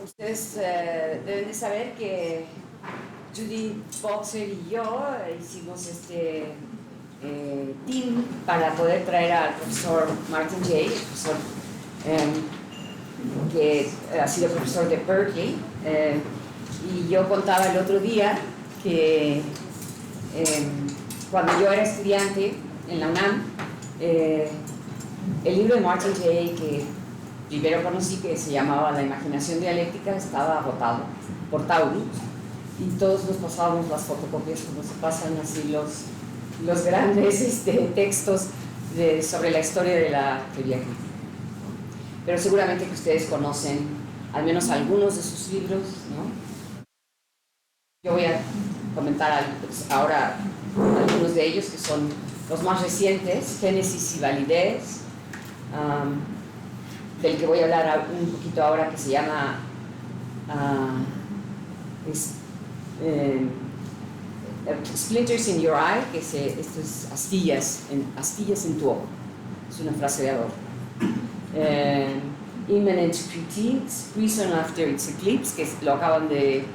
Ustedes deben de saber que Judy Boxer y yo hicimos este team para poder traer al profesor Martin Jay, profesor que ha sido profesor de Berkeley, y yo contaba el otro día que cuando yo era estudiante en la UNAM, el libro de Martin Jay que primero conocí, que se llamaba La imaginación dialéctica, estaba agotado por Taurus, y todos nos pasábamos las fotocopias como se pasan así los grandes textos sobre la historia de la teoría crítica. Pero seguramente que ustedes conocen al menos algunos de sus libros, ¿no? Yo voy a comentar ahora algunos de ellos, que son los más recientes: Génesis y Validez, del que voy a hablar un poquito ahora, que se llama Splinters in Your Eye, que esto es astillas en tu ojo, es una frase de Adorno. Immanent Critiques, Reason After Its Eclipse, que lo acaban de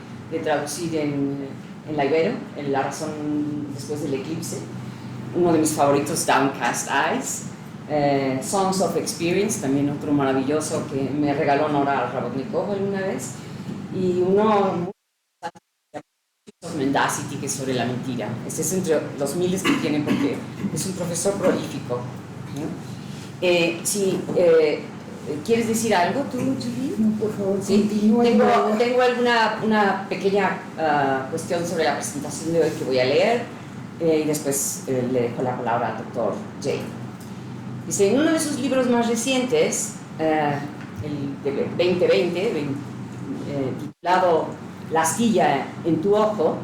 traducir en la Ibero, en La razón después del eclipse. Uno de mis favoritos, Downcast Eyes. Songs of Experience, también otro maravilloso que me regaló Nora Rabotnikov alguna vez. Y uno Mendacity, que es sobre la mentira. Este es entre los miles que tiene, porque es un profesor prolífico, ¿no? ¿Quieres decir algo tú, Julie? No, por favor, sí. Tengo una pequeña cuestión sobre la presentación de hoy que voy a leer, y después le dejo la palabra al doctor Jay. Dice, en uno de sus libros más recientes, el de 2020, titulado La astilla en tu ojo,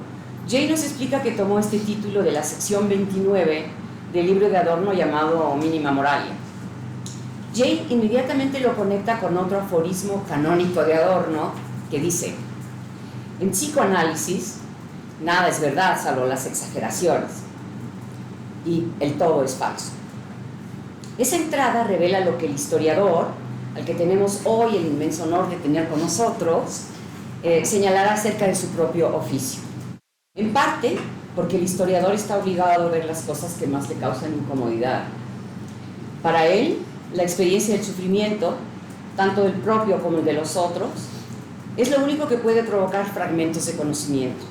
Jay nos explica que tomó este título de la sección 29 del libro de Adorno llamado Mínima Moralia. Jay inmediatamente lo conecta con otro aforismo canónico de Adorno que dice: en psicoanálisis nada es verdad salvo las exageraciones, y el todo es falso. Esa entrada revela lo que el historiador, al que tenemos hoy el inmenso honor de tener con nosotros, señalará acerca de su propio oficio. En parte porque el historiador está obligado a ver las cosas que más le causan incomodidad. Para él, la experiencia del sufrimiento, tanto del propio como el de los otros, es lo único que puede provocar fragmentos de conocimiento.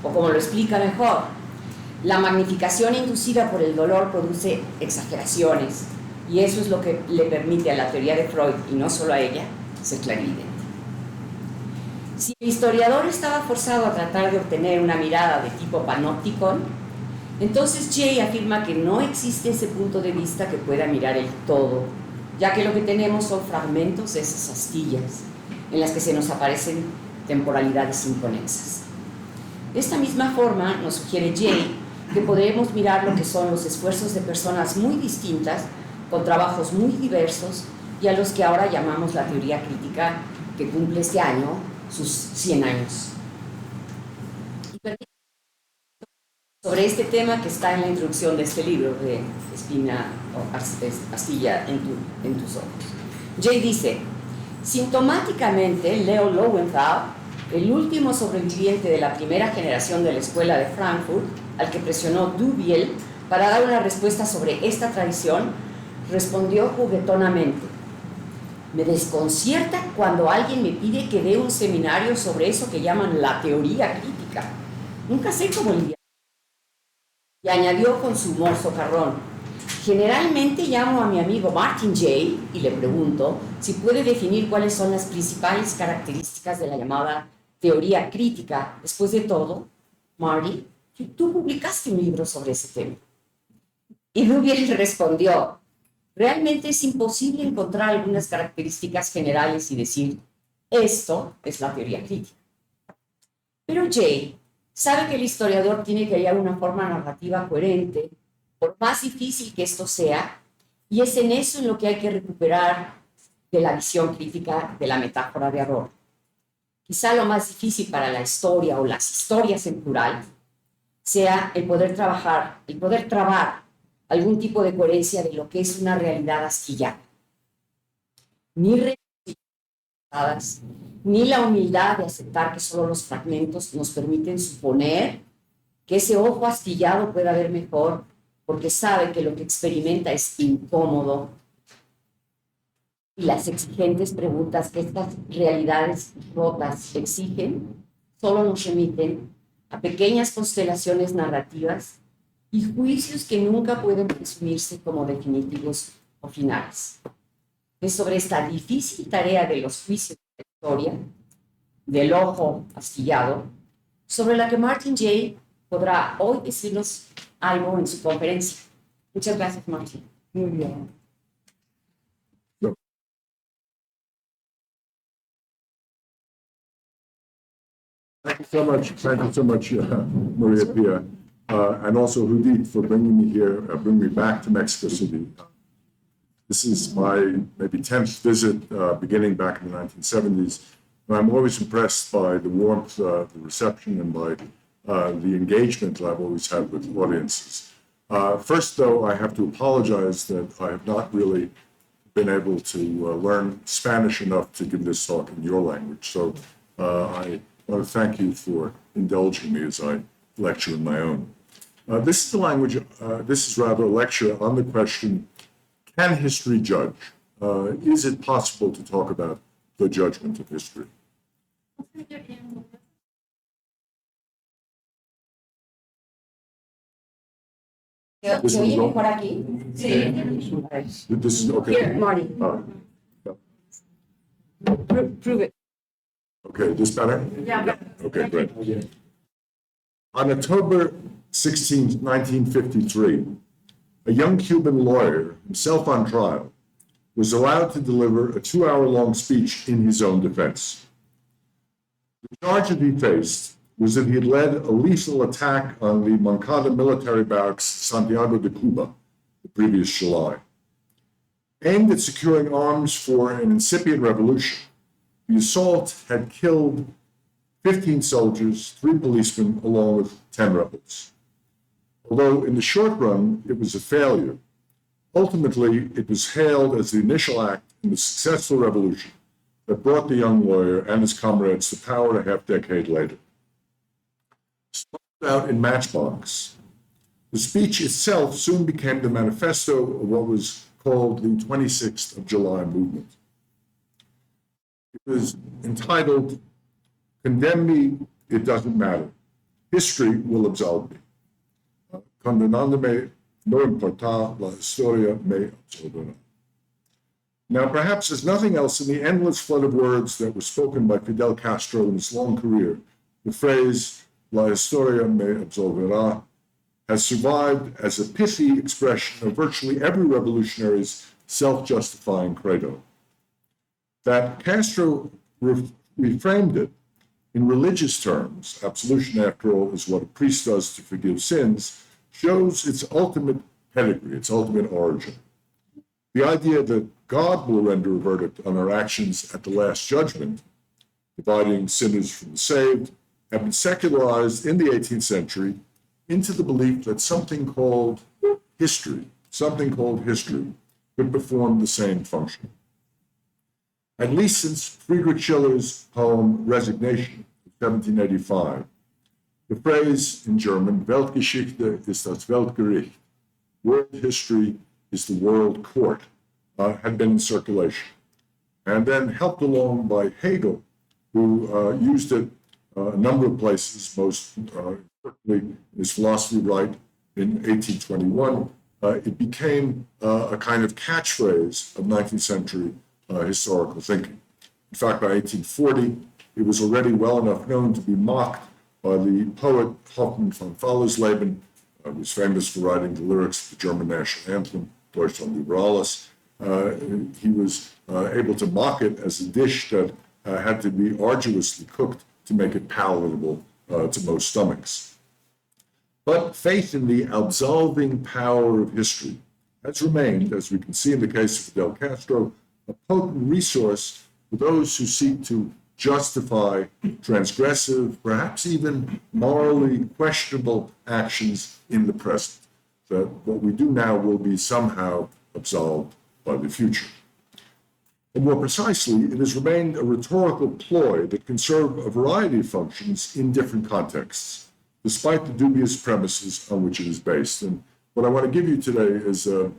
O como lo explica mejor, la magnificación inducida por el dolor produce exageraciones, y eso es lo que le permite a la teoría de Freud, y no solo a ella, ser clarividente. Si el historiador estaba forzado a tratar de obtener una mirada de tipo panópticon, entonces Jay afirma que no existe ese punto de vista que pueda mirar el todo, ya que lo que tenemos son fragmentos de esas astillas, en las que se nos aparecen temporalidades inconexas. De esta misma forma, nos sugiere Jay que podremos mirar lo que son los esfuerzos de personas muy distintas, con trabajos muy diversos, y a los que ahora llamamos la teoría crítica, que cumple este año sus 100 años. Sobre este tema que está en la introducción de este libro de Espina o Astilla en tus ojos. Jay dice: sintomáticamente, Leo Lowenthal, el último sobreviviente de la primera generación de la escuela de Frankfurt, al que presionó Dubiel para dar una respuesta sobre esta tradición, respondió juguetonamente: me desconcierta cuando alguien me pide que dé un seminario sobre eso que llaman la teoría crítica. Nunca sé cómo lidiar. Y añadió con su humor socarrón: generalmente llamo a mi amigo Martin Jay y le pregunto si puede definir cuáles son las principales características de la llamada teoría crítica. Después de todo, Marty, tú publicaste un libro sobre ese tema. Y Dubiel respondió: realmente es imposible encontrar algunas características generales y decir, esto es la teoría crítica. Pero Jay sabe que el historiador tiene que hallar una forma narrativa coherente, por más difícil que esto sea, y es en eso en lo que hay que recuperar de la visión crítica de la metáfora de Adorno. Quizá lo más difícil para la historia o las historias en plural sea el poder trabar algún tipo de coherencia de lo que es una realidad astillada. Ni ni la humildad de aceptar que solo los fragmentos nos permiten suponer que ese ojo astillado pueda ver mejor, porque sabe que lo que experimenta es incómodo. Y las exigentes preguntas que estas realidades rotas exigen solo nos remiten a pequeñas constelaciones narrativas y juicios que nunca pueden presumirse como definitivos o finales. Es sobre esta difícil tarea de los juicios de la historia, del ojo astillado, sobre la que Martin Jay podrá hoy decirnos algo en su conferencia. Muchas gracias, Martin. Muy bien. Thank you so much, Maria Pia, and also Judith for bringing me here, bringing me back to Mexico City. This is my maybe 10th visit, beginning back in the 1970s. And I'm always impressed by the warmth, the reception, and by the engagement that I've always had with audiences. First, though, I have to apologize that I have not really been able to learn Spanish enough to give this talk in your language. So I want to thank you for indulging me as I lecture in my own. This is the language, this is rather a lecture on the question, can history judge? Is it possible to talk about the judgment of history? ¿Se oye mejor aquí? Sí. This is okay. Here, Marty. Prove it. Okay, this better? Yeah. Okay, great. On October 16, 1953, a young Cuban lawyer, himself on trial, was allowed to deliver a 2-hour-long speech in his own defense. The charge that he faced was that he had led a lethal attack on the Moncada military barracks, Santiago de Cuba, the previous July. Aimed at securing arms for an incipient revolution, the assault had killed 15 soldiers, 3 policemen, along with 10 rebels. Although in the short run it was a failure, ultimately it was hailed as the initial act in the successful revolution that brought the young lawyer and his comrades to power a half-decade later. Started out in Matchbox, the speech itself soon became the manifesto of what was called the 26th of July movement. It was entitled, "Condemn Me, It Doesn't Matter. History Will Absolve Me. Condenándome, no importa, la historia me absolverá." Now, perhaps there's nothing else in the endless flood of words that were spoken by Fidel Castro in his long career. The phrase, la historia me absolverá, has survived as a pithy expression of virtually every revolutionary's self-justifying credo. That Castro reframed it in religious terms, absolution, after all, is what a priest does to forgive sins, shows its ultimate pedigree, its ultimate origin. The idea that God will render a verdict on our actions at the Last Judgment, dividing sinners from the saved, have been secularized in the 18th century into the belief that something called history could perform the same function. At least since Friedrich Schiller's poem Resignation, 1785, the phrase in German, Weltgeschichte ist das Weltgericht, world history is the world court, had been in circulation. And then helped along by Hegel, who used it a number of places, most importantly in his philosophy right in 1821, it became a kind of catchphrase of 19th century historical thinking. In fact, by 1840, it was already well enough known to be mocked by the poet Hoffmann von Fallersleben, who was famous for writing the lyrics of the German national anthem, Deutschland über alles. He was able to mock it as a dish that had to be arduously cooked to make it palatable to most stomachs. But faith in the absolving power of history has remained, as we can see in the case of Fidel Castro, a potent resource for those who seek to justify transgressive, perhaps even morally questionable actions in the present. That what we do now will be somehow absolved by the future. And more precisely, it has remained a rhetorical ploy that can serve a variety of functions in different contexts, despite the dubious premises on which it is based. And what I want to give you today is a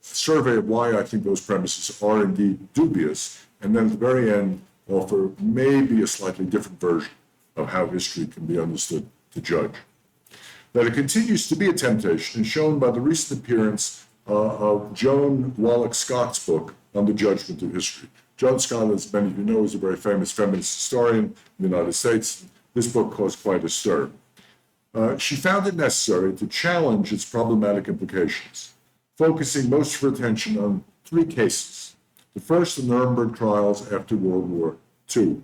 survey of why I think those premises are indeed dubious, and then at the very end offer maybe a slightly different version of how history can be understood to judge. That it continues to be a temptation is shown by the recent appearance of Joan Wallach Scott's book on the judgment of history. Joan Scott, as many of you know, is a very famous feminist historian in the United States. This book caused quite a stir. She found it necessary to challenge its problematic implications, focusing most of her attention on three cases. The first, the Nuremberg trials after World War II.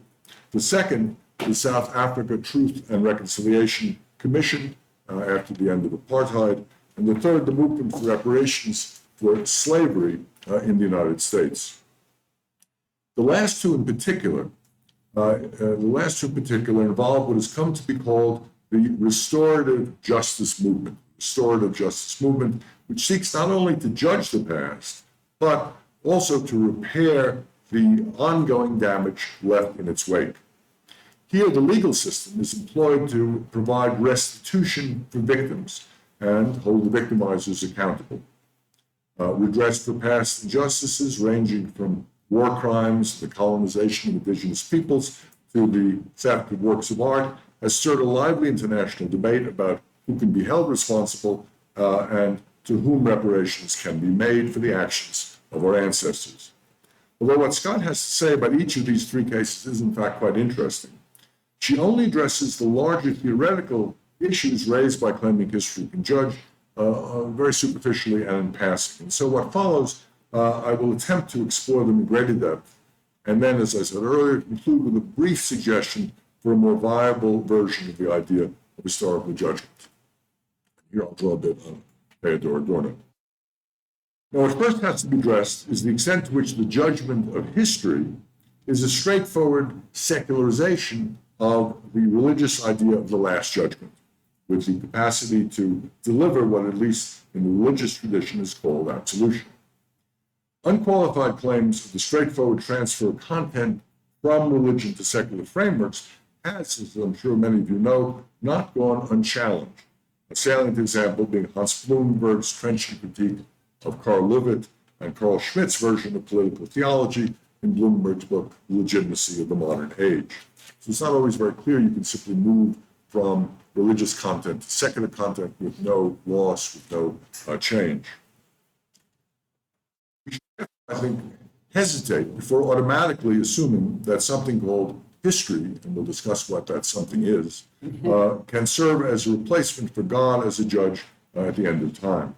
The second, the South Africa Truth and Reconciliation Commission after the end of apartheid. And the third, the movement for reparations for slavery in the United States. The last two in particular involve what has come to be called the restorative justice movement. Which seeks not only to judge the past, but also to repair the ongoing damage left in its wake. Here, the legal system is employed to provide restitution for victims and hold the victimizers accountable. Redress for past injustices ranging from war crimes, the colonization of indigenous peoples, to the theft of works of art has stirred a lively international debate about who can be held responsible and to whom reparations can be made for the actions of our ancestors. Although what Scott has to say about each of these three cases is in fact quite interesting, she only addresses the larger theoretical issues raised by claiming history can judge very superficially and in passing. And so what follows, I will attempt to explore them in greater depth, and then, as I said earlier, conclude with a brief suggestion for a more viable version of the idea of historical judgment. Here I'll draw a bit on Theodore Adorno. Now, what first has to be addressed is the extent to which the judgment of history is a straightforward secularization of the religious idea of the Last Judgment, with the capacity to deliver what, at least in the religious tradition, is called absolution. Unqualified claims of the straightforward transfer of content from religion to secular frameworks has, as I'm sure many of you know, not gone unchallenged. A salient example being Hans Blumenberg's trenchant critique of Carl Levitt and Carl Schmitt's version of political theology in Blumenberg's book, The Legitimacy of the Modern Age. So it's not always very clear you can simply move from religious content to secular content with no loss, with no change. We should, I think, hesitate before automatically assuming that something called history, and we'll discuss what that something is, can serve as a replacement for God as a judge at the end of time.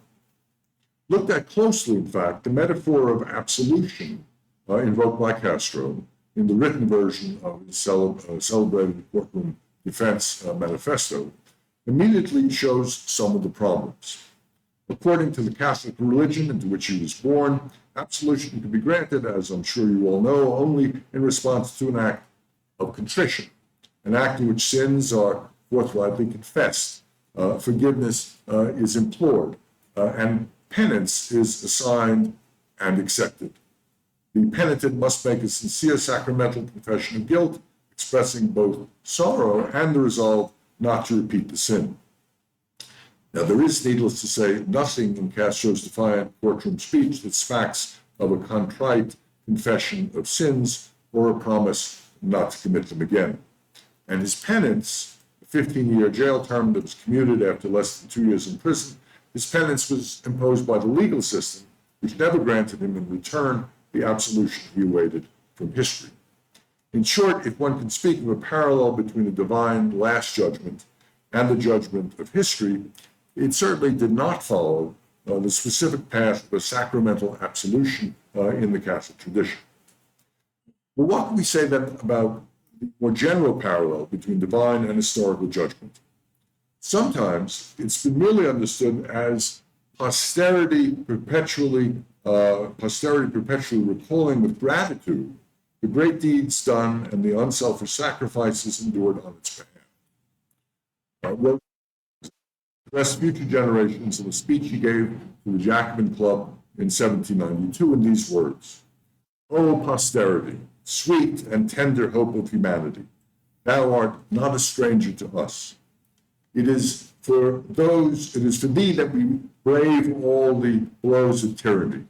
Looked at closely, in fact, the metaphor of absolution invoked by Castro in the written version of his celebrated courtroom defense manifesto immediately shows some of the problems. According to the Catholic religion into which he was born, absolution can be granted, as I'm sure you all know, only in response to an act of contrition, an act in which sins are forthrightly confessed, forgiveness is implored, and penance is assigned and accepted. The penitent must make a sincere sacramental confession of guilt, expressing both sorrow and the resolve not to repeat the sin. Now, there is, needless to say, nothing in Castro's defiant courtroom speech that smacks of a contrite confession of sins or a promise not to commit them again. And his penance, a 15-year jail term that was commuted after less than 2 years in prison, his penance was imposed by the legal system, which never granted him in return the absolution he awaited from history. In short, if one can speak of a parallel between the divine last judgment and the judgment of history, it certainly did not follow the specific path of a sacramental absolution in the Catholic tradition. Well, what can we say then about the more general parallel between divine and historical judgment? Sometimes it's been merely understood as posterity perpetually recalling with gratitude the great deeds done and the unselfish sacrifices endured on its behalf. Wrote address future generations in a speech he gave to the Jacobin Club in 1792 in these words: O posterity, sweet and tender hope of humanity, thou art not a stranger to us. It is for thee that we brave all the blows of tyranny.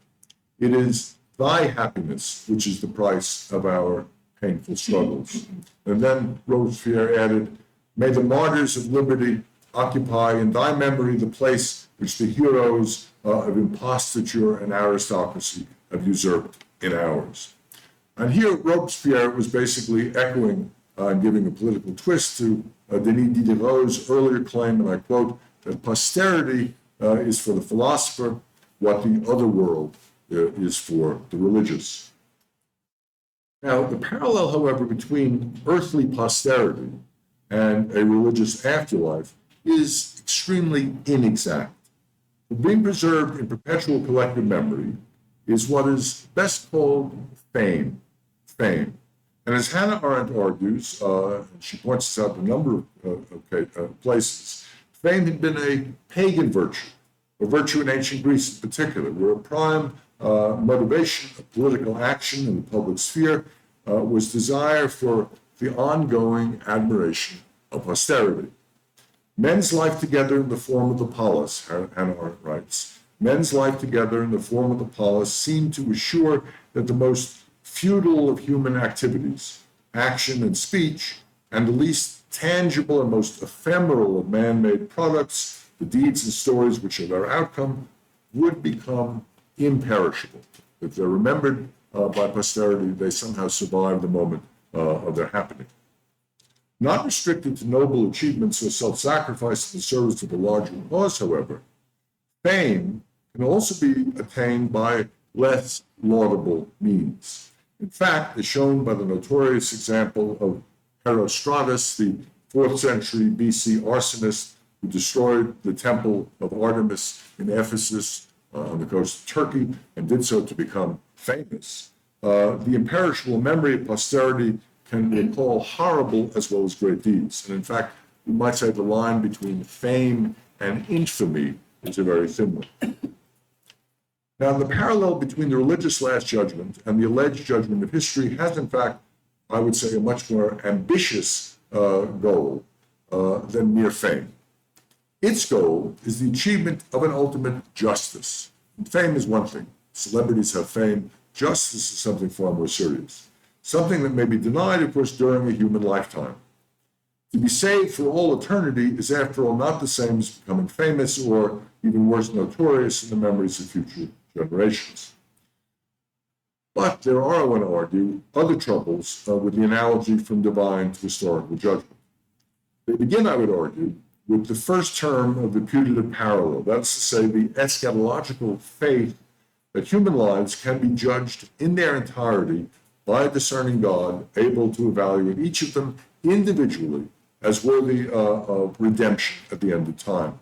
It is thy happiness which is the price of our painful struggles. And then Robespierre added, may the martyrs of liberty occupy in thy memory the place which the heroes of impostiture and aristocracy have usurped in ours. And here Robespierre was basically echoing and giving a political twist to Denis Diderot's earlier claim, and I quote, that posterity is for the philosopher what the other world is for the religious. Now, the parallel, however, between earthly posterity and a religious afterlife is extremely inexact. Being preserved in perpetual collective memory is what is best called fame. And as Hannah Arendt argues, she points this out in a number of places, fame had been a pagan virtue, a virtue in ancient Greece in particular, where a prime motivation of political action in the public sphere was desire for the ongoing admiration of posterity. Men's life together in the form of the polis, Hannah Arendt writes, men's life together in the form of the polis seemed to assure that the most futile of human activities, action and speech, and the least tangible and most ephemeral of man-made products, the deeds and stories which are their outcome, would become imperishable. If they're remembered by posterity, they somehow survive the moment of their happening. Not restricted to noble achievements or self-sacrifice in the service of a larger cause, however, fame can also be attained by less laudable means. In fact, as shown by the notorious example of Herostratus, the 4th century BC arsonist who destroyed the temple of Artemis in Ephesus on the coast of Turkey and did so to become famous. The imperishable memory of posterity can recall horrible as well as great deeds. And in fact, we might say the line between fame and infamy is a very thin one. Now, the parallel between the religious last judgment and the alleged judgment of history has, in fact, I would say, a much more ambitious goal than mere fame. Its goal is the achievement of an ultimate justice. And fame is one thing. Celebrities have fame. Justice is something far more serious. Something that may be denied, of course, during a human lifetime. To be saved for all eternity is, after all, not the same as becoming famous or, even worse, notorious in the memories of future generations. But there are, I want to argue, other troubles with the analogy from divine to historical judgment. They begin, I would argue, with the first term of the putative parallel. That's to say, the eschatological faith that human lives can be judged in their entirety by a discerning God, able to evaluate each of them individually as worthy of redemption at the end of time.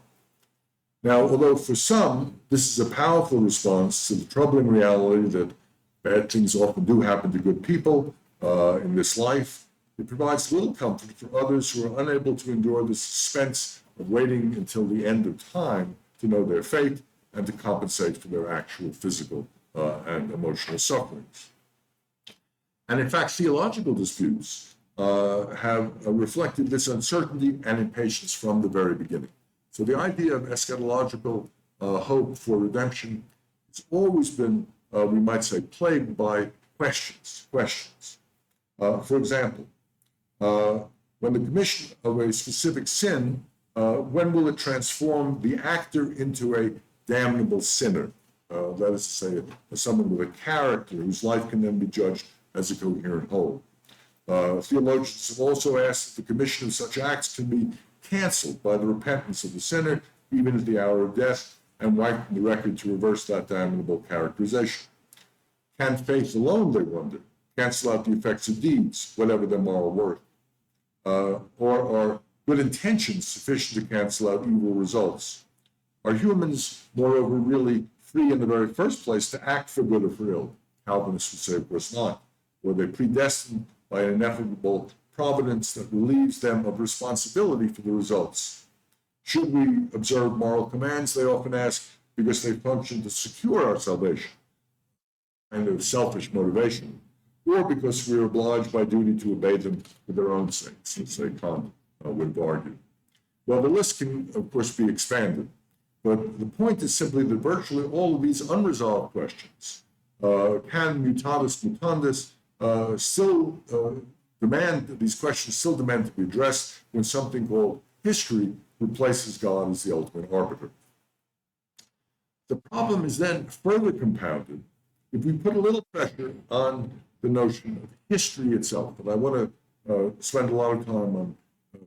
Now, although for some, this is a powerful response to the troubling reality that bad things often do happen to good people in this life, it provides little comfort for others who are unable to endure the suspense of waiting until the end of time to know their fate and to compensate for their actual physical and emotional sufferings. And in fact, theological disputes have reflected this uncertainty and impatience from the very beginning. So the idea of eschatological hope for redemption has always been, we might say, plagued by questions. For example, when the commission of a specific sin, when will it transform the actor into a damnable sinner? That is to say, someone with a character whose life can then be judged as a coherent whole. Theologians have also asked if the commission of such acts can be canceled by the repentance of the sinner, even at the hour of death, and wiped from the record to reverse that damnable characterization. Can faith alone, they wonder, cancel out the effects of deeds, whatever their moral worth? Or are good intentions sufficient to cancel out evil results? Are humans, moreover, really free in the very first place to act for good or for ill? Calvinists would say, of course not. Were they predestined by an ineffable providence that relieves them of responsibility for the results? Should we observe moral commands, they often ask, because they function to secure our salvation? kind of selfish motivation, or because we're obliged by duty to obey them for their own sakes, as they Kant would have argued. Well, the list can, of course, be expanded, but the point is simply that virtually all of these unresolved questions can mutatis mutandis still demand, these questions still demand to be addressed when something called history replaces God as the ultimate arbiter. The problem is then further compounded if we put a little pressure on the notion of history itself. And I want to spend a lot of time on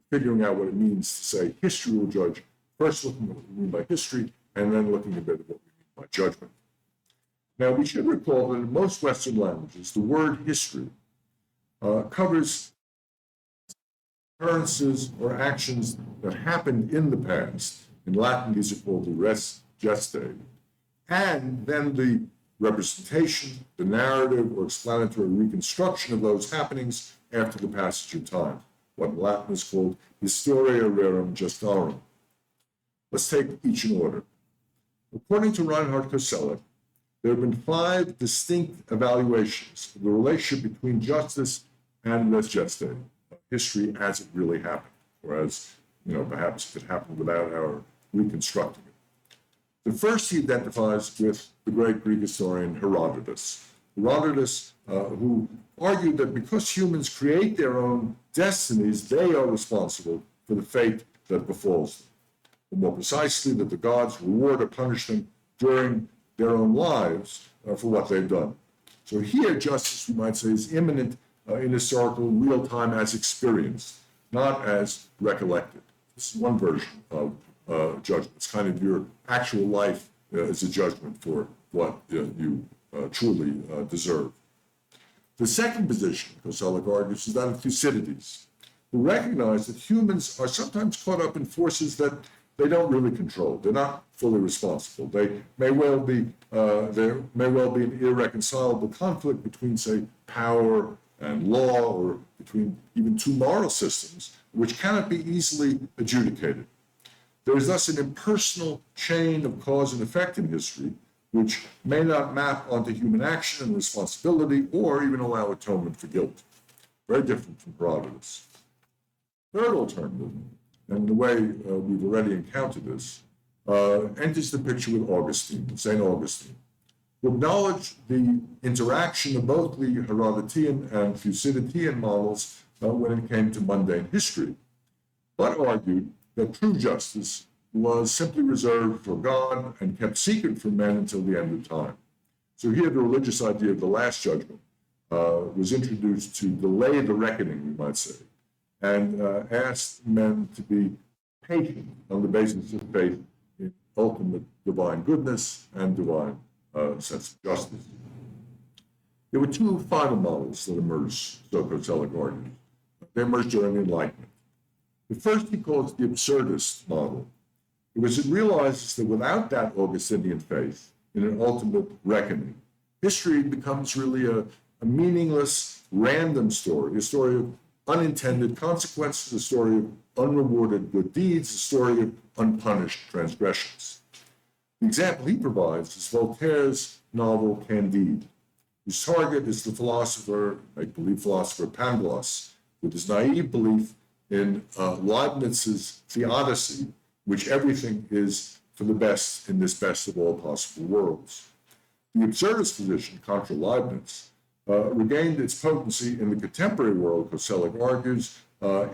figuring out what it means to say history will judge, first looking at what we mean by history, and then looking a bit at what we mean by judgment. Now, we should recall that in most Western languages, the word history covers occurrences or actions that happened in the past. In Latin, these are called the res geste, and then the representation, the narrative, or explanatory reconstruction of those happenings after the passage of time, what in Latin is called historia rerum gestarum. Let's take each in order. According to Reinhard Koselleck, there have been 5 distinct evaluations of the relationship between justice and res geste, history as it really happened, or as, perhaps if it happened without our reconstructing it. The first he identifies with the great Greek historian Herodotus. Herodotus, who argued that because humans create their own destinies, they are responsible for the fate that befalls them. Or more precisely, that the gods reward or punish them during their own lives for what they've done. So here, justice, we might say, is immanent in historical real time as experienced, not as recollected. This is one version of judgment. It's kind of your actual life as a judgment for what you truly deserve. The second position, Koselleck argues, is that of Thucydides, who recognize that humans are sometimes caught up in forces that they don't really control. They're not fully responsible. There may well be an irreconcilable conflict between, say, power and law, or between even 2 moral systems, which cannot be easily adjudicated. There is thus an impersonal chain of cause and effect in history, which may not map onto human action and responsibility, or even allow atonement for guilt. Very different from Herodotus. Third alternative, and the way we've already encountered this, enters the picture with Augustine, St. Augustine, who acknowledged the interaction of both the Herodotean and Thucydidean models when it came to mundane history, but argued that true justice was simply reserved for God and kept secret from men until the end of time. So here the religious idea of the Last Judgment was introduced to delay the reckoning, we might say, and asked men to be patient on the basis of faith in ultimate divine goodness and divine sense of justice. There were 2 final models that emerged, so Koselleck argued. They emerged during the Enlightenment. The first he calls the absurdist model, because it realizes that without that Augustinian faith in an ultimate reckoning, history becomes really a meaningless, random story, a story of unintended consequences, a story of unrewarded good deeds, a story of unpunished transgressions. The example he provides is Voltaire's novel Candide, whose target is the philosopher, make-believe philosopher Pangloss, with his naive belief in Leibniz's theodicy, which everything is for the best in this best of all possible worlds. The absurdist position, contra Leibniz, regained its potency in the contemporary world, Koselleck argues,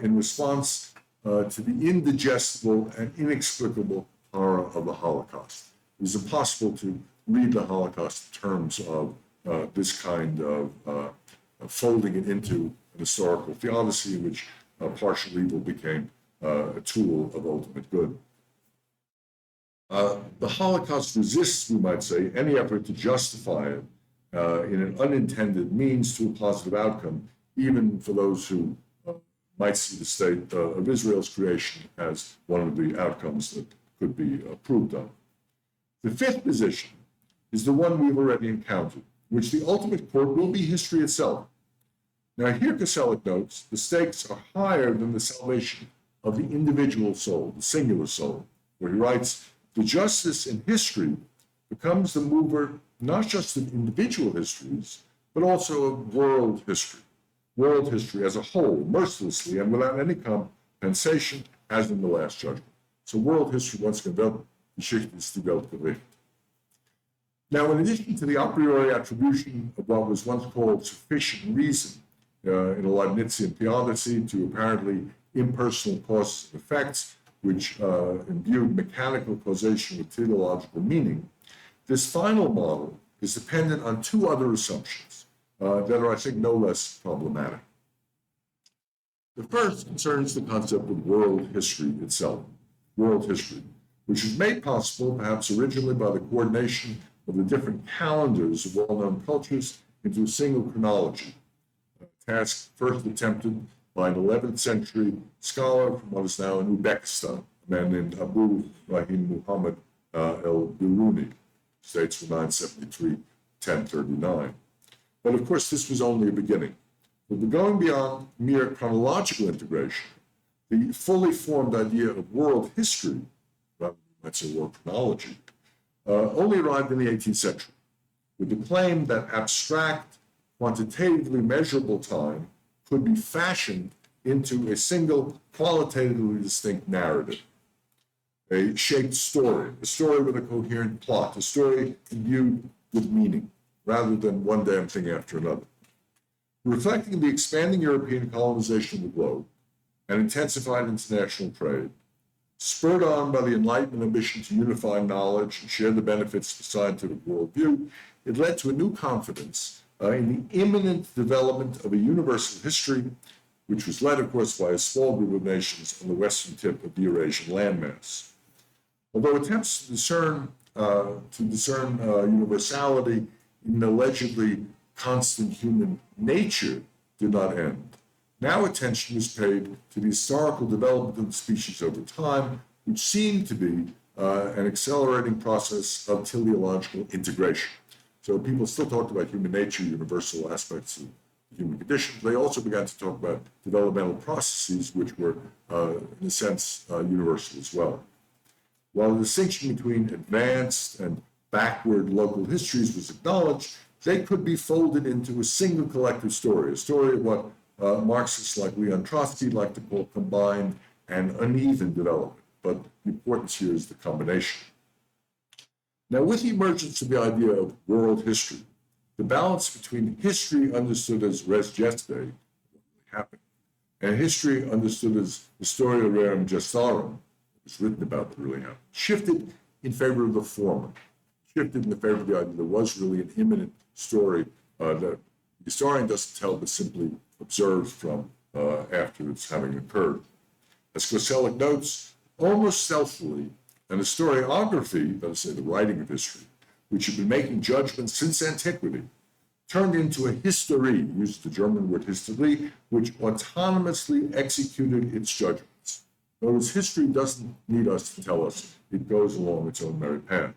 in response to the indigestible and inexplicable horror of the Holocaust. It is impossible to read the Holocaust in terms of this kind of folding it into an historical theodicy in which partial evil became a tool of ultimate good. The Holocaust resists, we might say, any effort to justify it in an unintended means to a positive outcome, even for those who might see the state of Israel's creation as one of the outcomes that could be approved of. The fifth position is the one we've already encountered, which the ultimate court will be history itself. Now, here Koselleck notes the stakes are higher than the salvation of the individual soul, the singular soul, where he writes, the justice in history becomes the mover not just of individual histories, but also of world history as a whole, mercilessly and without any compensation, as in the Last Judgment. So world history, once again, Geschichte ist die Weltgericht. Now, in addition to the a priori attribution of what was once called sufficient reason in a Leibnizian theodicy to apparently impersonal causes and effects, which imbued mechanical causation with teleological meaning, this final model is dependent on two other assumptions that are, I think, no less problematic. The first concerns the concept of world history itself, world history, which was made possible perhaps originally by the coordination of the different calendars of well-known cultures into a single chronology, a task first attempted by an 11th century scholar from what is now in Uzbekistan, a man named Abu Rahim Muhammad el-Biruni, states from 973, 1039. But of course, this was only a beginning. But going beyond mere chronological integration, the fully formed idea of world history, rather than let's say world chronology, only arrived in the 18th century, with the claim that abstract, quantitatively measurable time could be fashioned into a single qualitatively distinct narrative, a shaped story, a story with a coherent plot, a story imbued with meaning, rather than one damn thing after another. Reflecting the expanding European colonization of the globe and intensified international trade, spurred on by the Enlightenment ambition to unify knowledge and share the benefits of the scientific worldview, it led to a new confidence in the imminent development of a universal history, which was led, of course, by a small group of nations on the western tip of the Eurasian landmass. Although attempts to discern universality in allegedly constant human nature did not end, now attention was paid to the historical development of the species over time, which seemed to be an accelerating process of teleological integration. So people still talked about human nature, universal aspects of the human condition. They also began to talk about developmental processes, which were, in a sense, universal as well. While the distinction between advanced and backward local histories was acknowledged, they could be folded into a single collective story, a story of what Marxists like Leon Trotsky like to call combined and uneven development. But the importance here is the combination. Now, with the emergence of the idea of world history, the balance between history understood as res geste, what really happened, and history understood as historia rerum gestarum, what was written about what really happened, shifted in favor of the former, shifted in the favor of the idea there was really an imminent story that the historian doesn't tell but simply observes from after it's having occurred. As Koselleck notes, almost stealthily, an historiography, that is to say the writing of history, which had been making judgments since antiquity, turned into a history, used the German word history, which autonomously executed its judgments. In other words, history doesn't need us to tell us, it goes along its own merry path.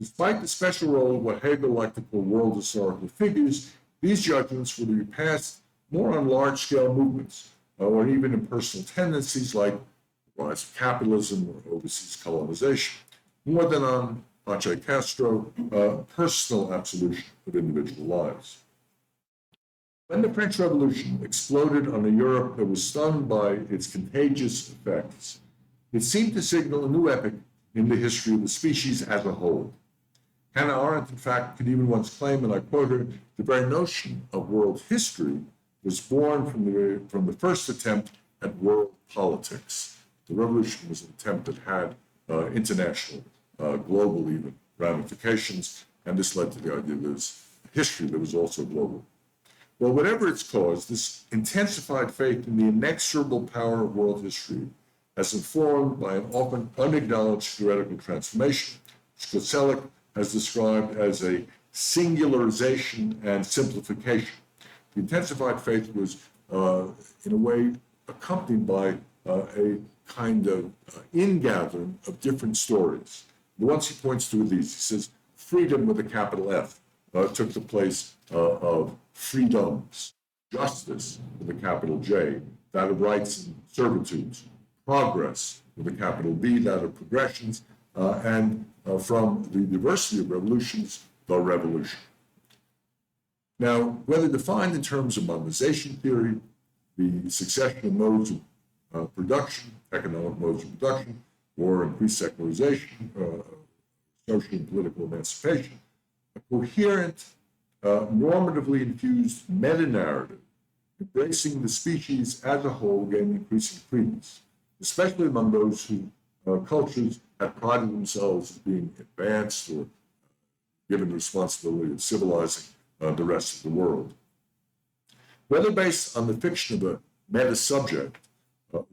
Despite the special role of what Hegel liked to call world historical figures, these judgments were to be passed more on large-scale movements, or even in personal tendencies like the rise of capitalism or overseas colonization, more than on Pache Castro, personal absolution of individual lives. When the French Revolution exploded on a Europe that was stunned by its contagious effects, it seemed to signal a new epoch in the history of the species as a whole. Hannah Arendt, in fact, could even once claim, and I quote her, the very notion of world history was born from the first attempt at world politics. The revolution was an attempt that had international, global even, ramifications, and this led to the idea that there's history that was also global. Well, whatever its cause, this intensified faith in the inexorable power of world history as informed by an often unacknowledged theoretical transformation, which Koselleck has described as a singularization and simplification. The intensified faith was, in a way, accompanied by a kind of ingathering of different stories. The ones he points to are these. He says, freedom with a capital F took the place of freedoms, justice with a capital J, that of rights and servitudes, progress with a capital B, that of progressions, and from the diversity of revolutions, the revolution. Now, whether defined in terms of monetization theory, the succession of modes of production, economic modes of production, or increased secularization, social and political emancipation, a coherent, normatively infused meta-narrative embracing the species as a whole gained increasing credence, especially among those whose cultures had prided themselves as being advanced or given the responsibility of civilizing the rest of the world. Whether based on the fiction of a meta-subject,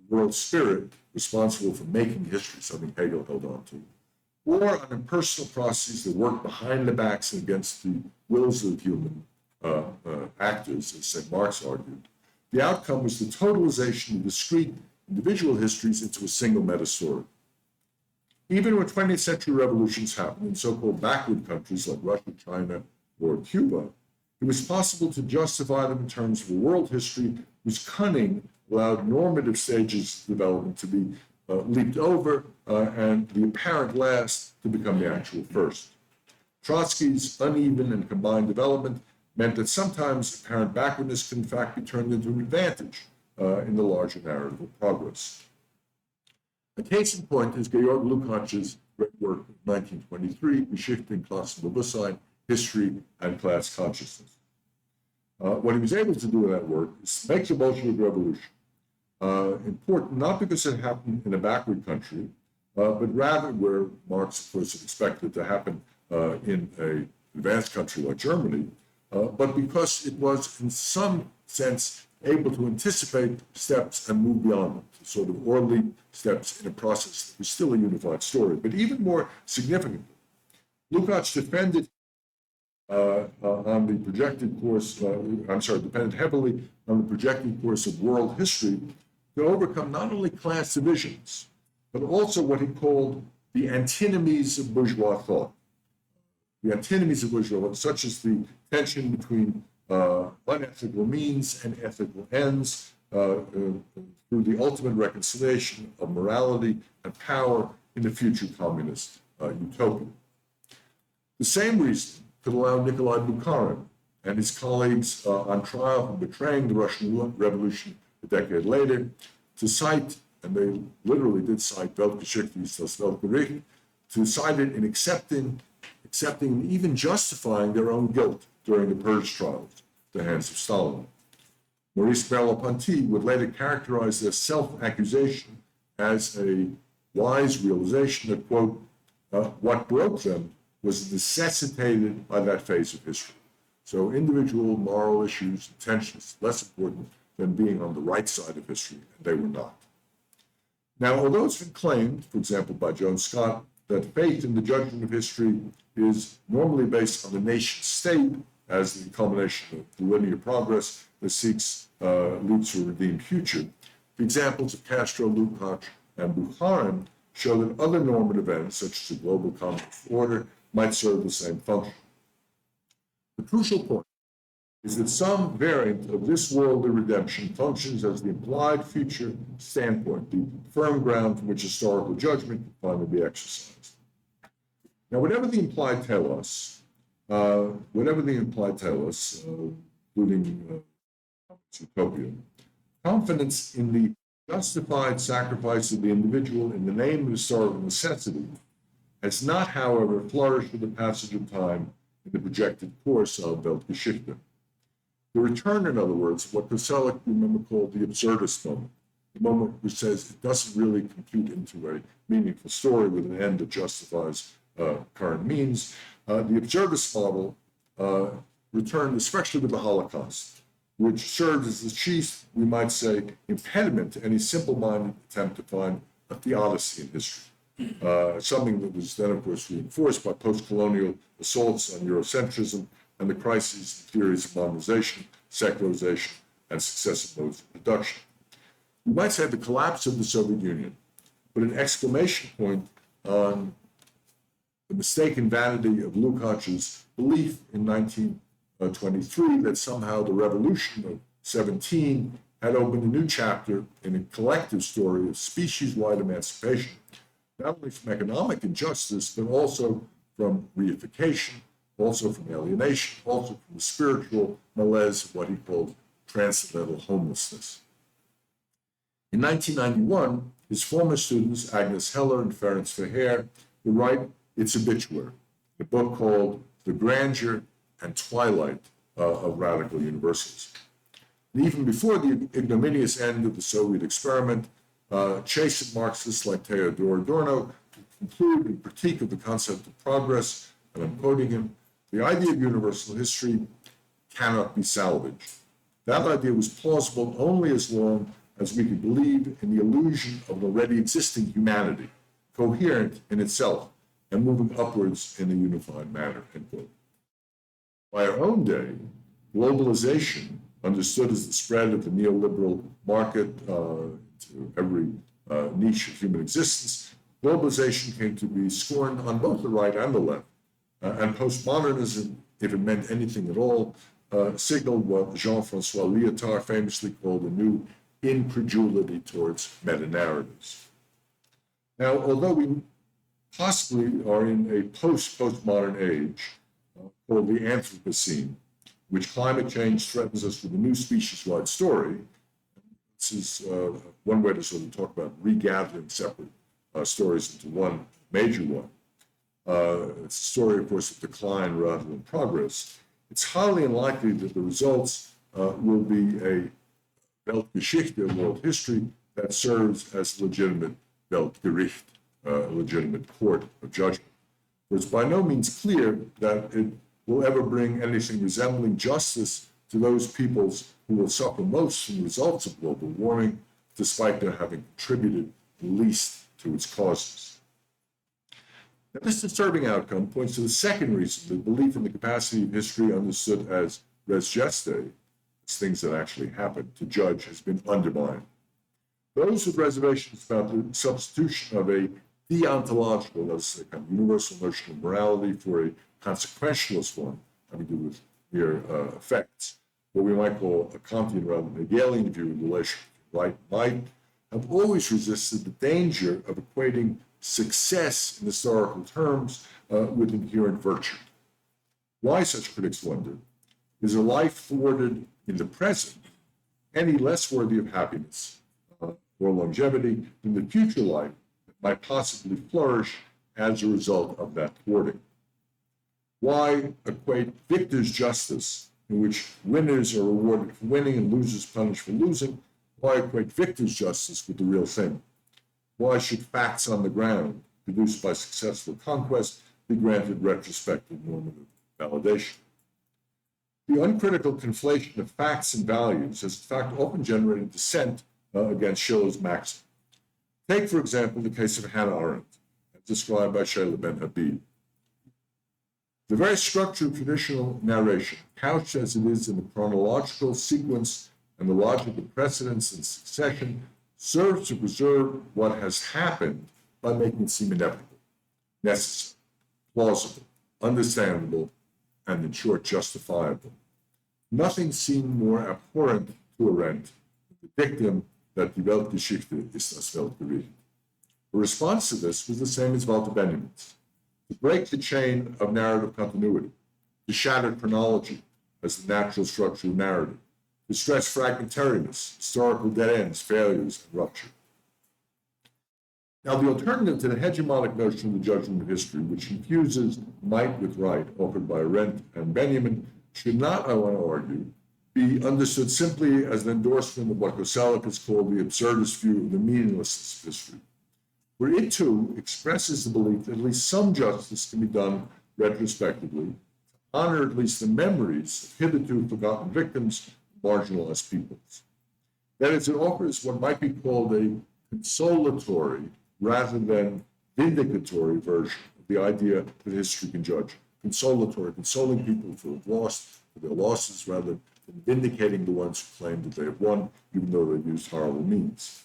world spirit responsible for making history, something Hegel held on to, or on impersonal processes that work behind the backs and against the wills of human actors, as St. Marx argued, the outcome was the totalization of discrete individual histories into a single meta-story. Even when 20th century revolutions happened in so-called backward countries like Russia, China, or Cuba, it was possible to justify them in terms of a world history whose cunning allowed normative stages of development to be leaped over and the apparent last to become the actual first. Trotsky's uneven and combined development meant that sometimes apparent backwardness can in fact be turned into an advantage in the larger narrative of progress. A case in point is Georg Lukács's great work of 1923, Geschichte in Klassenbewusstsein, History and Class Consciousness. What he was able to do in that work is make the Bolshevik Revolution important not because it happened in a backward country, but rather where Marx, of course, expected to happen in an advanced country like Germany, but because it was in some sense able to anticipate steps and move beyond them, sort of orderly steps in a process that was still a unified story. But even more significantly, Lukács defended on the projected course, depended heavily on the projected course of world history to overcome not only class divisions, but also what he called the antinomies of bourgeois thought. The antinomies of bourgeois thought, such as the tension between unethical means and ethical ends through the ultimate reconciliation of morality and power in a future communist utopia. The same reason could allow Nikolai Bukharin and his colleagues on trial for betraying the Russian Revolution a decade later to cite, and they literally did cite Weltgeschichte ist das Weltgericht, to cite it in accepting and even justifying their own guilt during the purge trials at the hands of Stalin. Maurice Merleau-Ponty would later characterize their self-accusation as a wise realization that, quote, what broke them was necessitated by that phase of history. So individual moral issues and tensions less important than being on the right side of history, and they were not. Now, although it's been claimed, for example, by Joan Scott, that faith in the judgment of history is normally based on the nation state as the culmination of the linear progress that leads to a redeemed future, the examples of Castro, Lukács, and Bukharin show that other normative events, such as the global common order, might serve the same function. The crucial point is that some variant of this worldly redemption functions as the implied future standpoint, the firm ground from which historical judgment can finally be exercised. Now, whatever the implied tell us, including utopia, confidence in the justified sacrifice of the individual in the name of historical necessity has not, however, flourished with the passage of time in the projected course of Weltgeschichte. The return, in other words, of what Koselleck, remember, called the absurdist moment, the moment which says it doesn't really compute into a meaningful story with an end that justifies current means. The absurdist model returned especially with the Holocaust, which served as the chief, we might say, impediment to any simple-minded attempt to find a theodicy in history. Something that was then, of course, reinforced by post-colonial assaults on Eurocentrism and the crises and theories of modernization, secularization, and successive modes of production. You might say the collapse of the Soviet Union put an exclamation point on the mistaken vanity of Lukács's belief in 1923 that somehow the revolution of 17 had opened a new chapter in a collective story of species-wide emancipation, not only from economic injustice, but also from reification, also from alienation, also from the spiritual malaise of what he called transcendental homelessness. In 1991, his former students, Agnes Heller and Ferenc Feher, would write its obituary, a book called The Grandeur and Twilight of Radical Universalism. And even before the ignominious end of the Soviet experiment, chastened Marxists like Theodor Adorno conclude in critique of the concept of progress, and I'm quoting him, the idea of universal history cannot be salvaged. That idea was plausible only as long as we could believe in the illusion of an already existing humanity, coherent in itself and moving upwards in a unified manner, end quote. By our own day, globalization, understood as the spread of the neoliberal market to every niche of human existence, globalization came to be scorned on both the right and the left. And postmodernism, if it meant anything at all, signaled what Jean-Francois Lyotard famously called a new incredulity towards meta-narratives. Now, although we possibly are in a postmodern age called the Anthropocene, which climate change threatens us with a new species-wide story, this is one way to sort of talk about regathering separate stories into one major one. It's a story, of course, of decline rather than progress. It's highly unlikely that the results will be a Weltgeschichte, world history, that serves as legitimate Weltgericht, a legitimate court of judgment. For it's by no means clear that it will ever bring anything resembling justice to those peoples who will suffer most from the results of global warming, despite their having contributed the least to its causes. Now, this disturbing outcome points to the second reason that belief in the capacity of history understood as res geste, as things that actually happened, to judge has been undermined. Those with reservations about the substitution of a deontological, that's a kind of universal notion of morality, for a consequentialist one, having to do with mere effects, what we might call a Kantian rather than Hegelian view of relation to right and might, have always resisted the danger of equating success in historical terms with inherent virtue. Why, such critics wonder, is a life thwarted in the present any less worthy of happiness or longevity than the future life that might possibly flourish as a result of that thwarting? Why equate victor's justice, in which winners are rewarded for winning and losers punished for losing? Why equate victor's justice with the real thing? Why should facts on the ground, produced by successful conquest, be granted retrospective normative validation? The uncritical conflation of facts and values has, in fact, often generated dissent against Schiller's maxim. Take, for example, the case of Hannah Arendt, as described by Sheila Ben Habib. The very structure of traditional narration, couched as it is in the chronological sequence and the logic of precedence and succession, serves to preserve what has happened by making it seem inevitable, necessary, plausible, understandable, and in short, justifiable. Nothing seemed more abhorrent to Arendt than the dictum that die Weltgeschichte ist das Weltgericht. The response to this was the same as Walter Benjamin's: to break the chain of narrative continuity, to shatter chronology as the natural structure of narrative, to stress fragmentariness, historical dead ends, failures, and rupture. Now, the alternative to the hegemonic notion of the judgment of history, which confuses might with right, offered by Arendt and Benjamin, should not, I want to argue, be understood simply as an endorsement of what Koselleck has called the absurdist view of the meaninglessness of history, where it too expresses the belief that at least some justice can be done retrospectively to honor at least the memories of hitherto forgotten victims of marginalized peoples. That is, it offers what might be called a consolatory rather than vindicatory version of the idea that history can judge. Consolatory, consoling people who have lost for their losses rather than vindicating the ones who claim that they have won, even though they've used horrible means.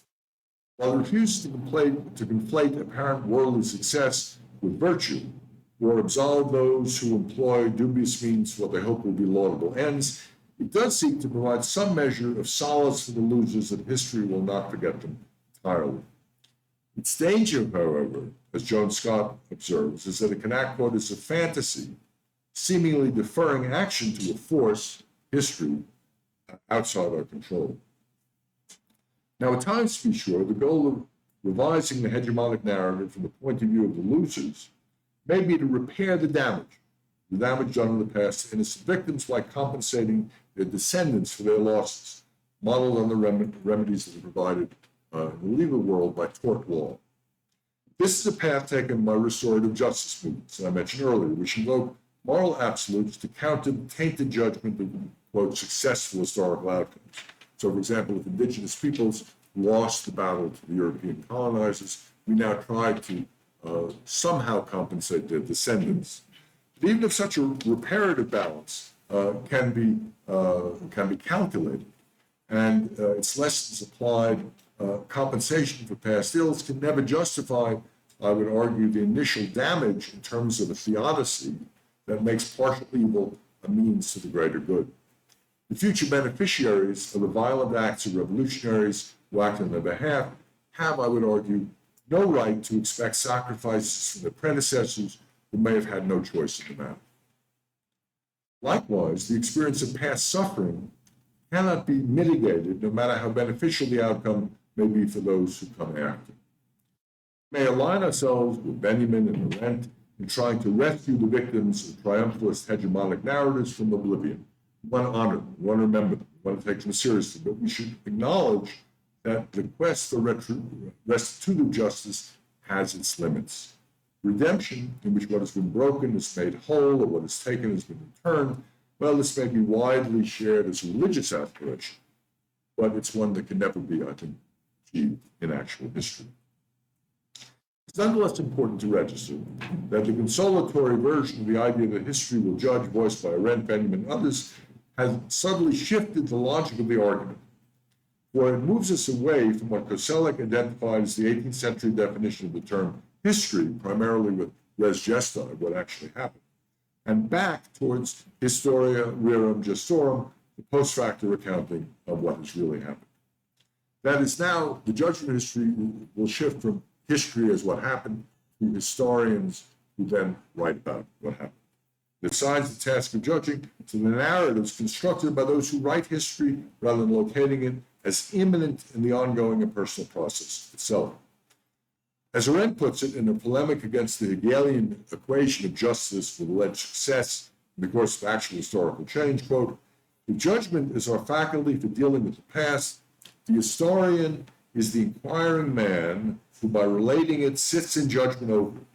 While it refuses to conflate apparent worldly success with virtue, or absolve those who employ dubious means for what they hope will be laudable ends, it does seek to provide some measure of solace for the losers that history will not forget them entirely. Its danger, however, as Joan Scott observes, is that it can act quote as a fantasy seemingly deferring action to a force, history, outside our control. Now, at times, to be sure, the goal of revising the hegemonic narrative from the point of view of the losers may be to repair the damage done in the past to innocent victims by compensating their descendants for their losses, modeled on the remedies that are provided in the legal world by tort law. This is a path taken by restorative justice movements, that I mentioned earlier, which invoke moral absolutes to counter the tainted judgment of, quote, successful historical outcomes. So, for example, if indigenous peoples lost the battle to the European colonizers, we now try to somehow compensate their descendants. But even if such a reparative balance can be calculated, and its lessons applied, compensation for past ills can never justify, I would argue, the initial damage in terms of a theodicy that makes partial evil a means to the greater good. The future beneficiaries of the violent acts of revolutionaries who act on their behalf have, I would argue, no right to expect sacrifices from their predecessors who may have had no choice in the matter. Likewise, the experience of past suffering cannot be mitigated, no matter how beneficial the outcome may be for those who come after. We may align ourselves with Benjamin and Arendt in trying to rescue the victims of triumphalist hegemonic narratives from oblivion. We want to honor them, we want to remember them, we want to take them seriously, but we should acknowledge that the quest for restitutive justice has its limits. Redemption, in which what has been broken is made whole or what is taken has been returned, well, this may be widely shared as a religious aspiration, but it's one that can never be, I think, achieved in actual history. It's nonetheless important to register that the consolatory version of the idea that history will judge, voiced by Arendt, Benjamin, and others, has subtly shifted the logic of the argument, for it moves us away from what Koselleck identified as the 18th century definition of the term history, primarily with res gesta, what actually happened, and back towards historia rerum gestorum, the post facto accounting of what has really happened. That is, now the judgment of history will shift from history as what happened to historians who then write about what happened. It assigns the task of judging to the narratives constructed by those who write history rather than locating it as immanent in the ongoing and personal process itself. As Arendt puts it in a polemic against the Hegelian equation of justice with alleged success in the course of actual historical change, quote, "The judgment is our faculty for dealing with the past. The historian is the inquiring man who, by relating it, sits in judgment over it.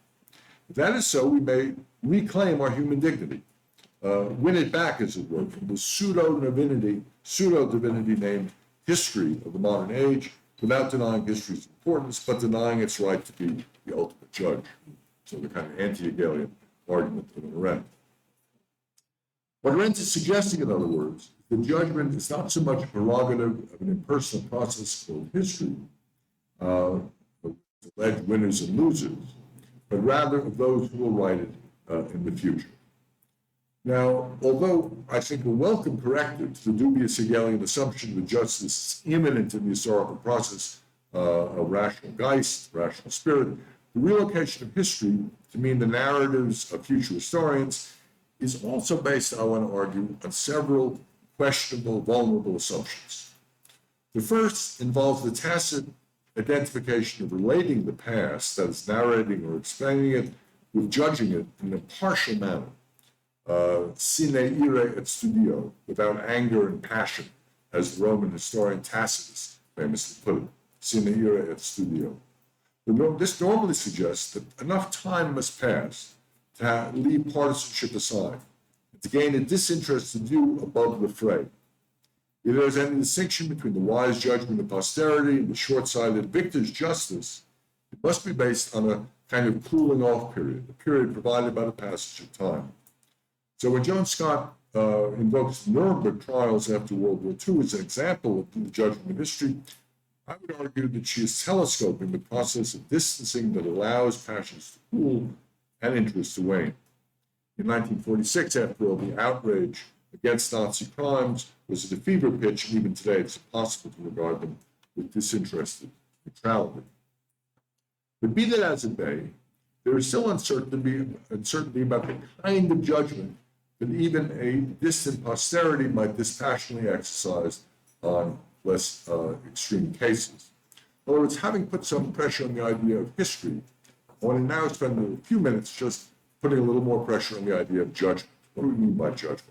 If that is so, we may reclaim our human dignity, win it back, as it were, from the pseudo-divinity named history of the modern age, without denying history's importance, but denying its right to be the ultimate judge." So the kind of anti-Hegelian argument of Arendt. What Arendt is suggesting, in other words, the judgment is not so much a prerogative of an impersonal process called history, alleged winners and losers, but rather of those who will write it in the future. Now, although I think a welcome corrective to the dubious Hegelian assumption that justice is immanent in the historical process of rational Geist, rational spirit, the relocation of history to mean the narratives of future historians is also based, I want to argue, on several questionable, vulnerable assumptions. The first involves the tacit identification of relating the past, that is, narrating or explaining it, with judging it in a partial manner. Sine ire et studio, without anger and passion, as the Roman historian Tacitus famously put it, sine ire et studio. This normally suggests that enough time must pass to leave partisanship aside, and to gain a disinterested view above the fray. If there is any distinction between the wise judgment of posterity and the short-sighted victor's justice, it must be based on a kind of cooling off period, a period provided by the passage of time. So when Joan Scott invokes Nuremberg trials after World War II as an example of the judgment of history, I would argue that she is telescoping the process of distancing that allows passions to cool and interest to wane. In 1946, after all, the outrage against Nazi crimes was at a fever pitch, and even today it's impossible to regard them with disinterested neutrality. But be that as it may, there is still uncertainty about the kind of judgment that even a distant posterity might dispassionately exercise on less extreme cases. In other words, having put some pressure on the idea of history, I want to now spend a few minutes just putting a little more pressure on the idea of judgment. What do we mean by judgment?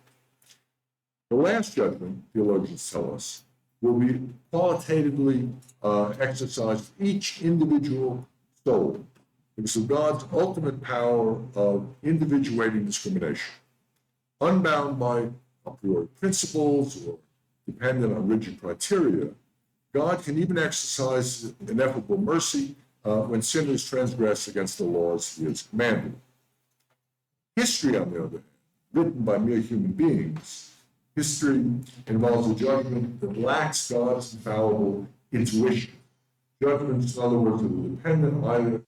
The last judgment, theologians tell us, will be qualitatively exercised each individual soul because of God's ultimate power of individuating discrimination. Unbound by a priori principles or dependent on rigid criteria, God can even exercise ineffable mercy when sinners transgress against the laws he has commanded. History, on the other hand, written by mere human beings, history involves a judgment that lacks God's infallible intuition. Judgments, in other words, that are dependent either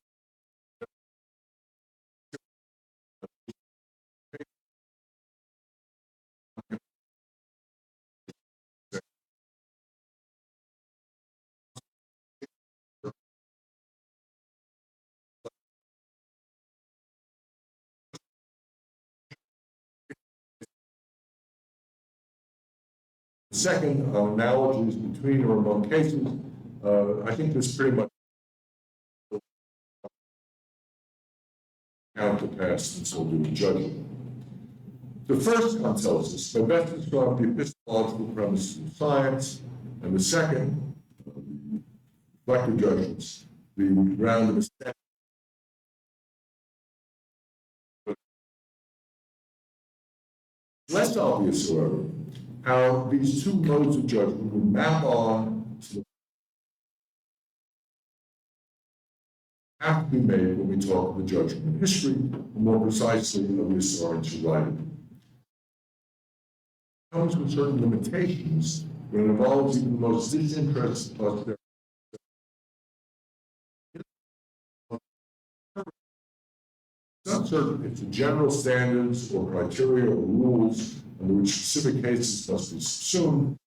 second analogies between or among cases. I think this pretty much count the past and so do the judgment. The first one tells us that best describe the epistemological premises of science, and the second, reflective judgments, the ground of aesthetic. Less obvious, however, how these two modes of judgment would map on to the have to be made when we talk of the judgment of history, or more precisely of the historians who write it. It comes with certain limitations when it involves even the most disinterested posterity. It's not certain if the general standards or criteria or rules under which specific cases must be subsumed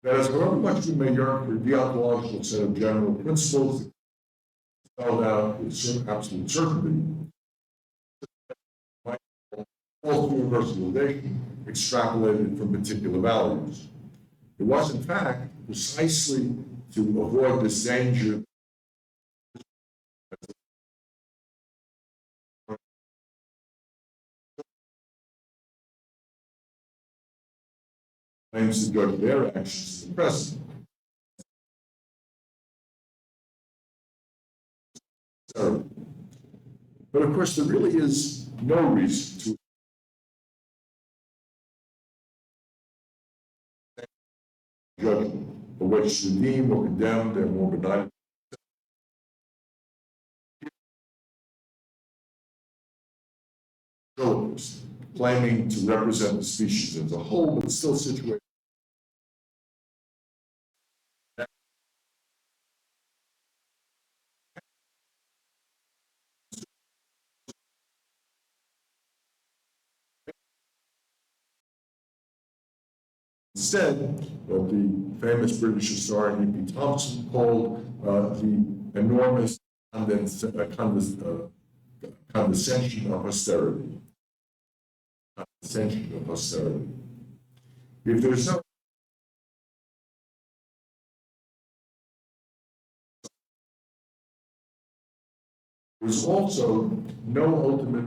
that is, however much we may yearn for a deontological set of general principles spelled out with absolute certainty, false universalization extrapolated from particular values. It was, in fact, precisely to avoid this danger claims to judge their actions in the present. But of course, there really is no reason to judgment for which to redeem or condemn their more benign claiming to represent the species as a whole, but still situated. Instead, what the famous British historian E.P. Thompson called the enormous condescension of posterity. Condescension of posterity. If there's no there's also no ultimate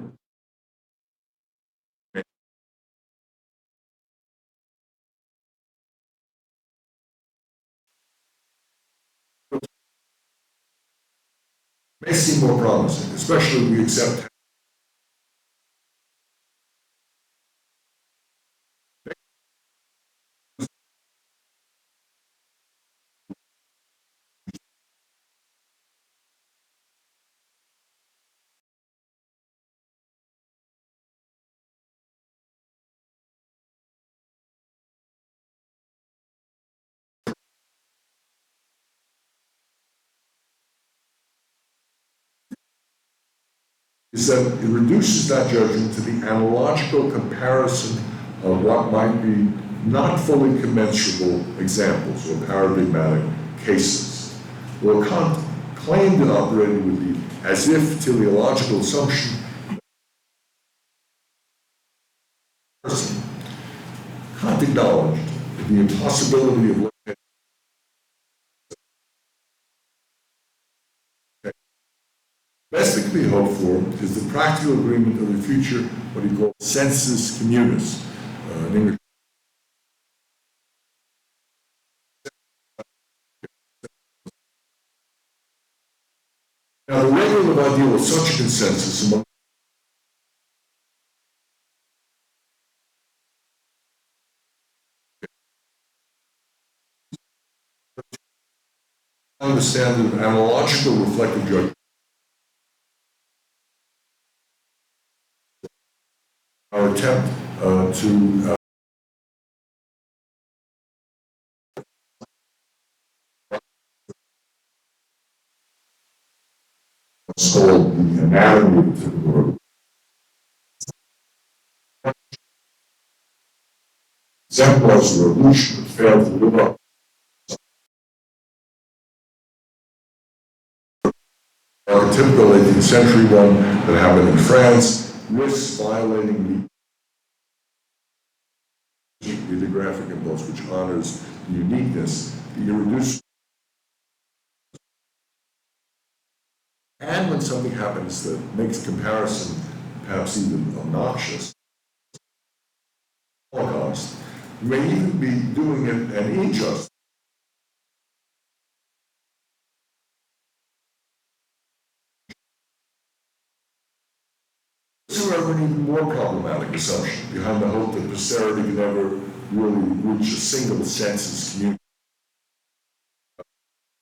may seem more promising, especially if we accept is that it reduces that judgment to the analogical comparison of what might be not fully commensurable examples or paradigmatic cases, or claimed and operated with the as-if teleological assumption person Kant acknowledged the impossibility of looking at best that can be hoped for is the practical agreement of the future, what he called sensus communis, in English. Now, the regulative ideal of such a consensus among the standard of analogical reflective judgment. Our attempt to what's called the anatomy of the typical exemplars of revolution that failed to live up. Our typical 18th century one that happened in France risks violating the graphic impulse, which honors the uniqueness, the irreducible. And when something happens that makes comparison perhaps even obnoxious, Holocaust, you may even be doing it an injustice. This is, however, an even more problematic assumption behind the hope that posterity can never really reach a single sensus community,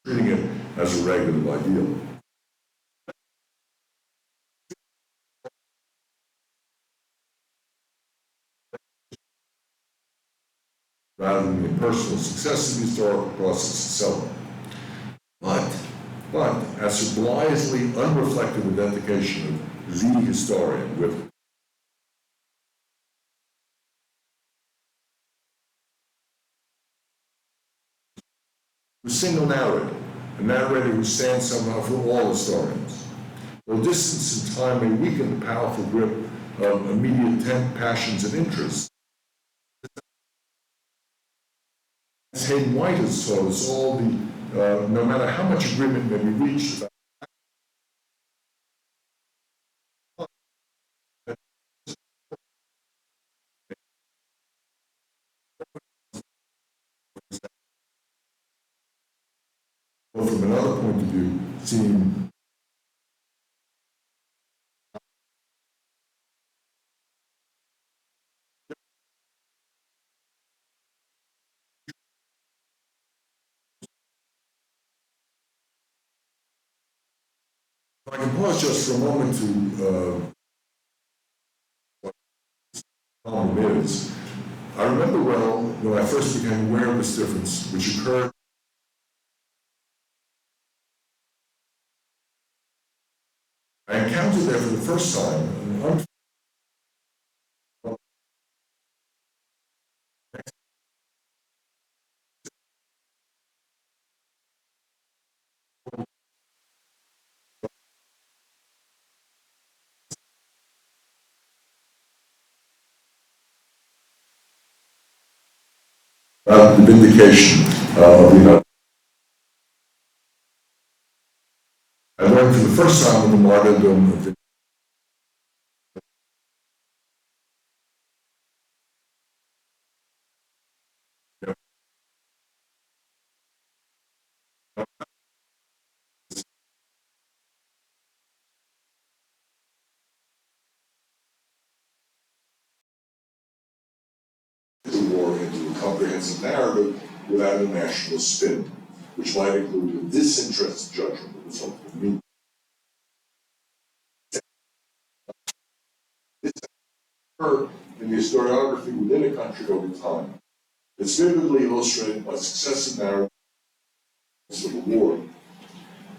treating it as a regulative ideal. Rather than the impersonal success of the historical process itself. But as a blithely unreflective identification of the historian with a single narrator, a narrator who stands somehow for all historians. Though distance and time may weaken the powerful grip of immediate passions and interests, as Hayden White has taught us all, no matter how much agreement may be reached about or from another point of view, seem if I can pause just for a moment to what the problem is. I remember well when I first became aware of this difference, which occurred I encountered there for the first time an the vindication of the United States. I learned for the first time in the martyrdom of the war into a comprehensive narrative without a national spin, which might include a disinterested judgment of the so-called meaning. It's occurred in the historiography within a country over time. It's vividly illustrated by successive narratives of the war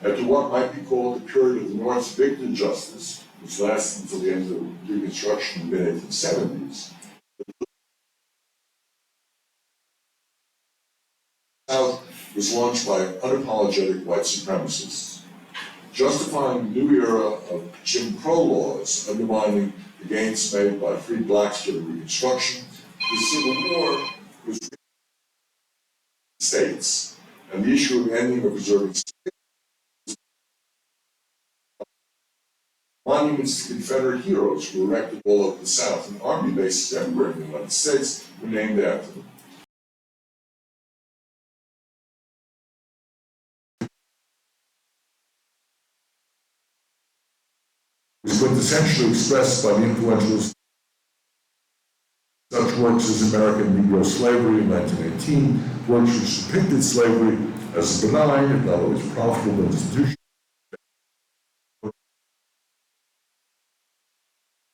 after what might be called the period of the North's victor justice, which lasted until the end of Reconstruction in the mid-1870s. The South was launched by unapologetic white supremacists. justifying the new era of Jim Crow laws undermining the gains made by free blacks during Reconstruction, the Civil War was states, and the issue of ending or preserving monuments to Confederate heroes were erected all over the South, and army bases everywhere in the United States were named after them. It was quintessentially expressed by the influential such works as American Negro Slavery in 1918, works which depicted slavery as a benign, if not always profitable, institution,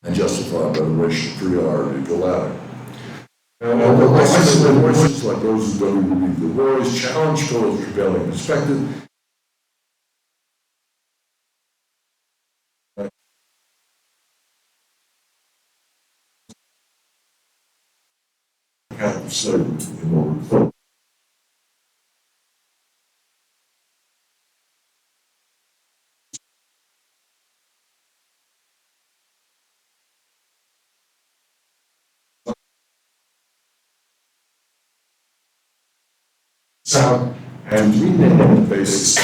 and justified by the racial superiority of the latter. And although isolated voices like those who don't believe the wars challenge Philip's prevailing perspective, of slavery in order South and renamed the basis,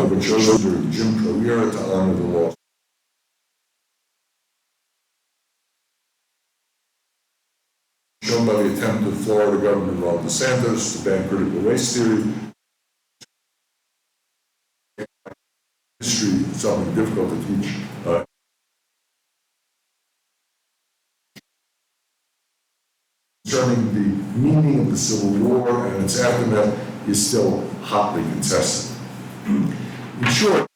which arose during the Jim Crow era to honor the law. Shown by the attempt of Florida Governor Ron DeSantis to ban critical race theory. History is something difficult to teach. Concerning the meaning of the Civil War and its aftermath is still hotly contested. In short,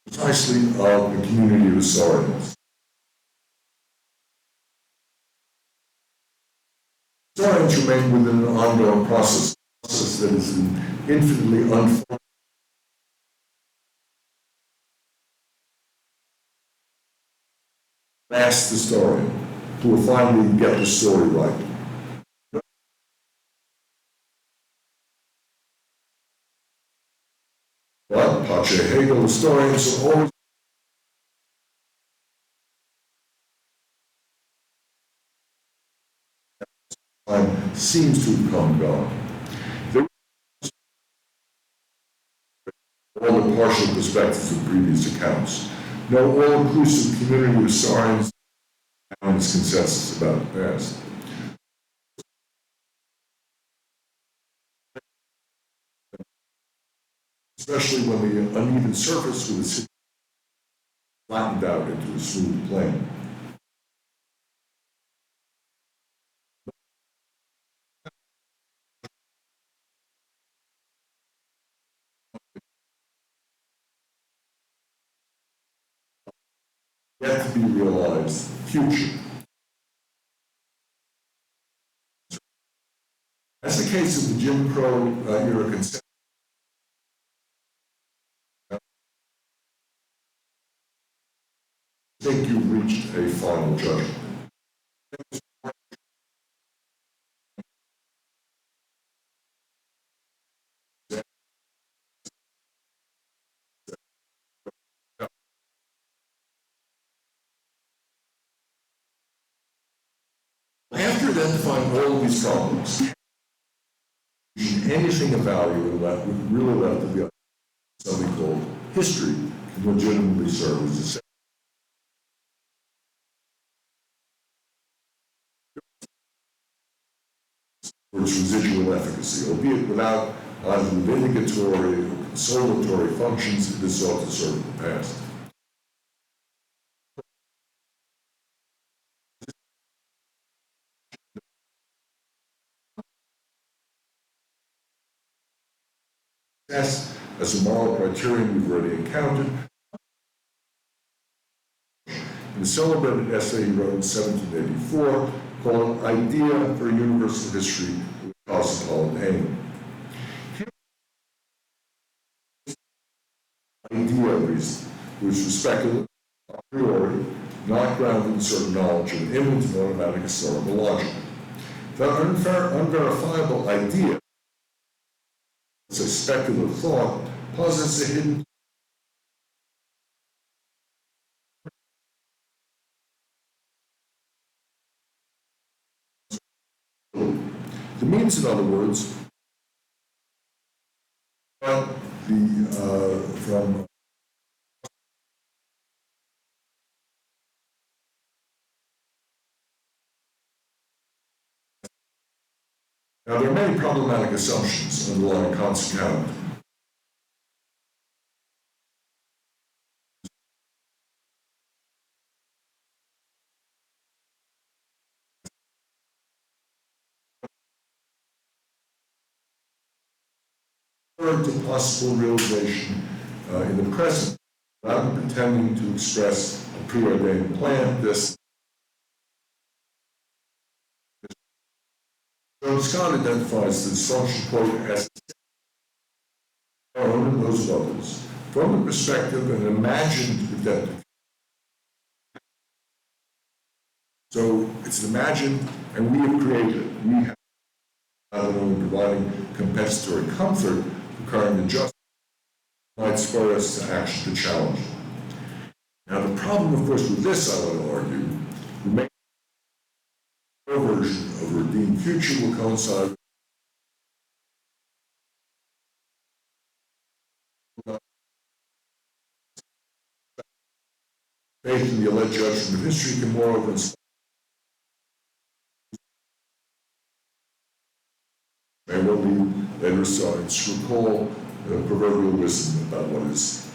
precisely of the community of historians. Historians remain within an ongoing process that is infinitely unfolding. Masked historian who will finally get the story right. But Pache Hegel historians are always time seems to have come and gone. All the partial perspectives of previous accounts. No all-inclusive community of historians and its consensus about the past. Especially when the uneven surface with the city flattened out into a smooth plane. Yet to be realized future. As the case of the Jim Crow era consensus, I think you've reached a final judgment. After identifying all of these problems, anything of value in that would really left to be something called history can legitimately serve as a for its residual efficacy, albeit without either the vindicatory or consolatory functions it is sought to serve in the past. As a moral criterion we've already encountered, in the celebrated essay he wrote in 1784 called Idea for a Universal History with Cosmopolitan Aim. Idea which was speculative, a priori, not grounded in certain knowledge of an immanent and automatic historical logic. That unverifiable idea, it's a speculative thought, posits a hidden the means, in other words, from now, there are many problematic assumptions underlying Kant's account. To possible realization in the present, rather than pretending to express a preordained plan. This Scott identifies this function, quote, as our own and those of others, from the perspective of an imagined event. So it's imagined, and we have created it. We have not only providing compensatory comfort for current injustice, might spur us to action to challenge it. Now, the problem, of course, with this, I want to argue, the main version of a redeemed future will coincide with faith in the alleged judgment of history can moreover inspire. May well be later science recall the proverbial wisdom about what is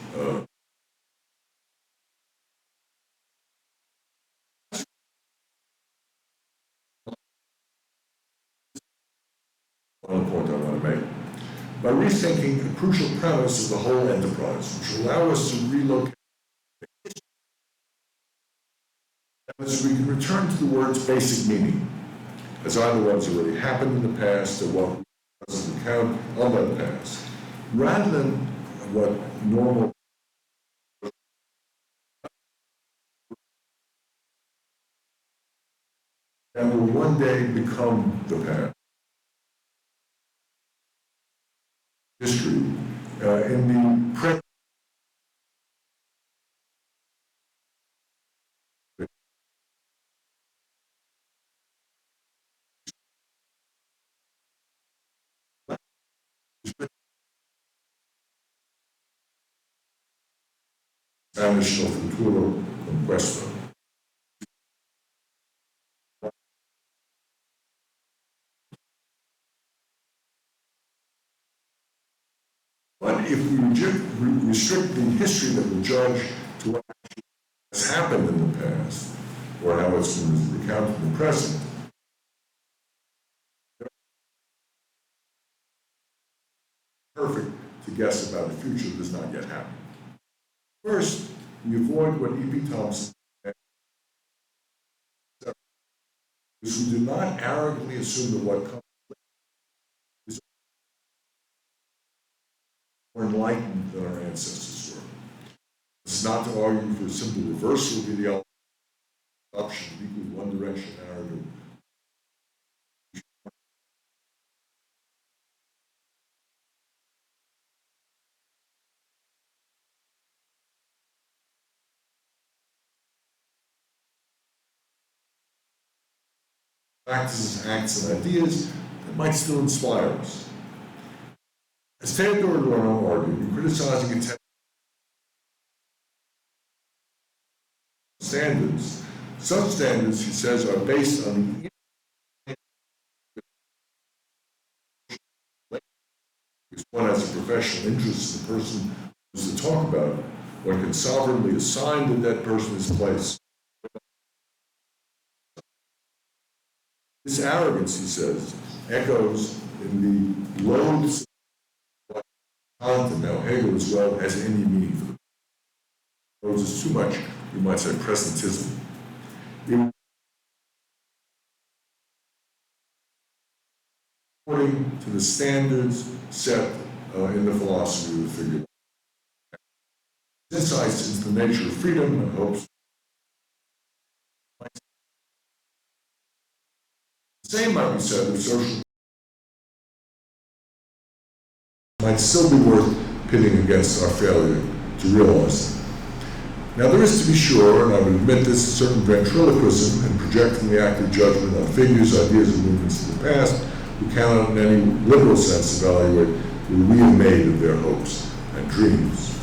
one point I want to make. By rethinking a crucial premise of the whole enterprise, which will allow us to relocate, as we can return to the word's basic meaning, as either what has already happened in the past or what we presently count on that past, rather than what normal and will one day become the past. History in the present. Spanish del futuro compuesto. But if we restrict the history that we judge to what has happened in the past, or how it's been recounted in the present, perfect to guess about a future that does not yet happen. First, we avoid what E.P. Thompson said, because we do not arrogantly assume that what comes is more enlightened than our ancestors were. This is not to argue for a simple reversal of ideology, adoption of equally one-direction narrative. Practices, acts, and ideas that might still inspire us. As Theodore Adorno argued in criticizing attempt standards, such standards, he says, are based on the because one has a professional interest in the person who's to talk about it, one can sovereignly assign to that person his place. This arrogance, he says, echoes in the loads of Kant and now Hegel as well as any meaning for the loads is too much, we might say, presentism. According to the standards set in the philosophy of the figure. insights into the nature of freedom and hopes. The same might be said of social might still be worth pitting against our failure to realize them. Now, there is, to be sure, and I would admit this, a certain ventriloquism in projecting the active judgment on figures, ideas, and movements of the past who cannot in any literal sense evaluate what we have made of their hopes and dreams.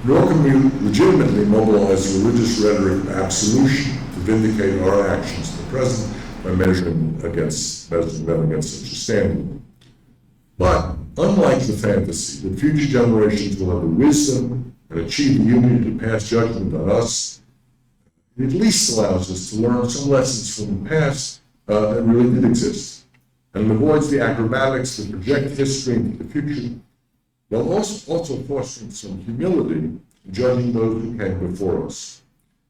Nor can we legitimately mobilize religious rhetoric of absolution to vindicate our actions in the present by measuring them against such a standard. But, unlike the fantasy that future generations will have the wisdom and achieve the unity to pass judgment on us, it at least allows us to learn some lessons from the past that really did exist, and avoids the acrobatics that project history into the future, while also fostering some humility in judging those who came before us.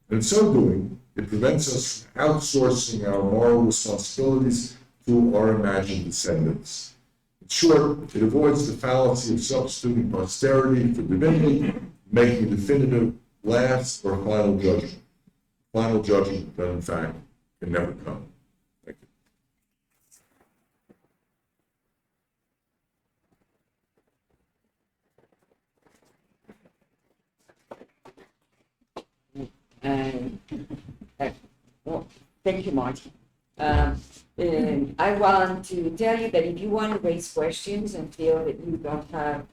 And in so doing, it prevents us from outsourcing our moral responsibilities to our imagined descendants. In short, it avoids the fallacy of substituting posterity for divinity, making a definitive last or final judgment that in fact can never come. Thank you. Well, thank you, Marty. I want to tell you that if you want to raise questions and feel that you don't have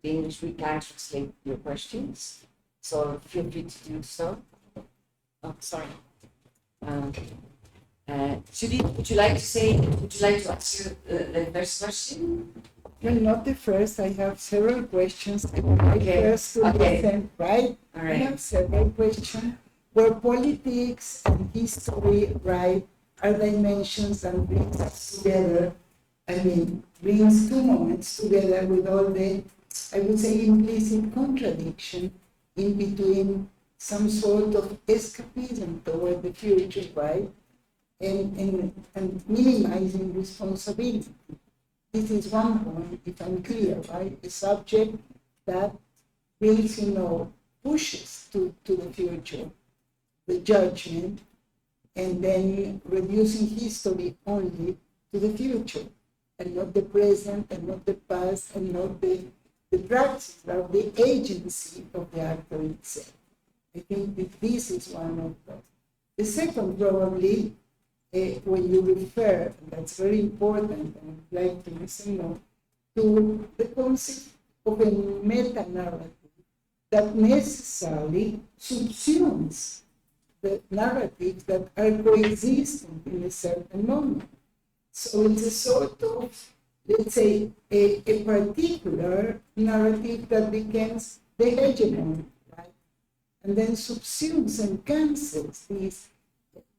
the English, we can translate your questions. So feel free to do so. Oh, sorry. Would you like to answer the first question? Well, not the first. I have several questions. First to listen, right? All right. I have several questions. Were politics and history, right, are dimensions and brings us together? I mean, brings two moments together with all the, I would say, implicit contradiction in between some sort of escapism toward the future, right? And minimizing responsibility. This is one point, if I'm clear, right? A subject that brings, pushes to the future, the judgment, and then reducing history only to the future, and not the present, and not the past, and not the practice, or the agency of the actor itself. I think that this is one of them. The second, probably, when you refer, and that's very important, and I'd like to listen more, to the concept of a meta-narrative that necessarily subsumes the narratives that are coexisting in a certain moment. So it's a sort of, let's say, a particular narrative that becomes the hegemony, right? And then subsumes and cancels these,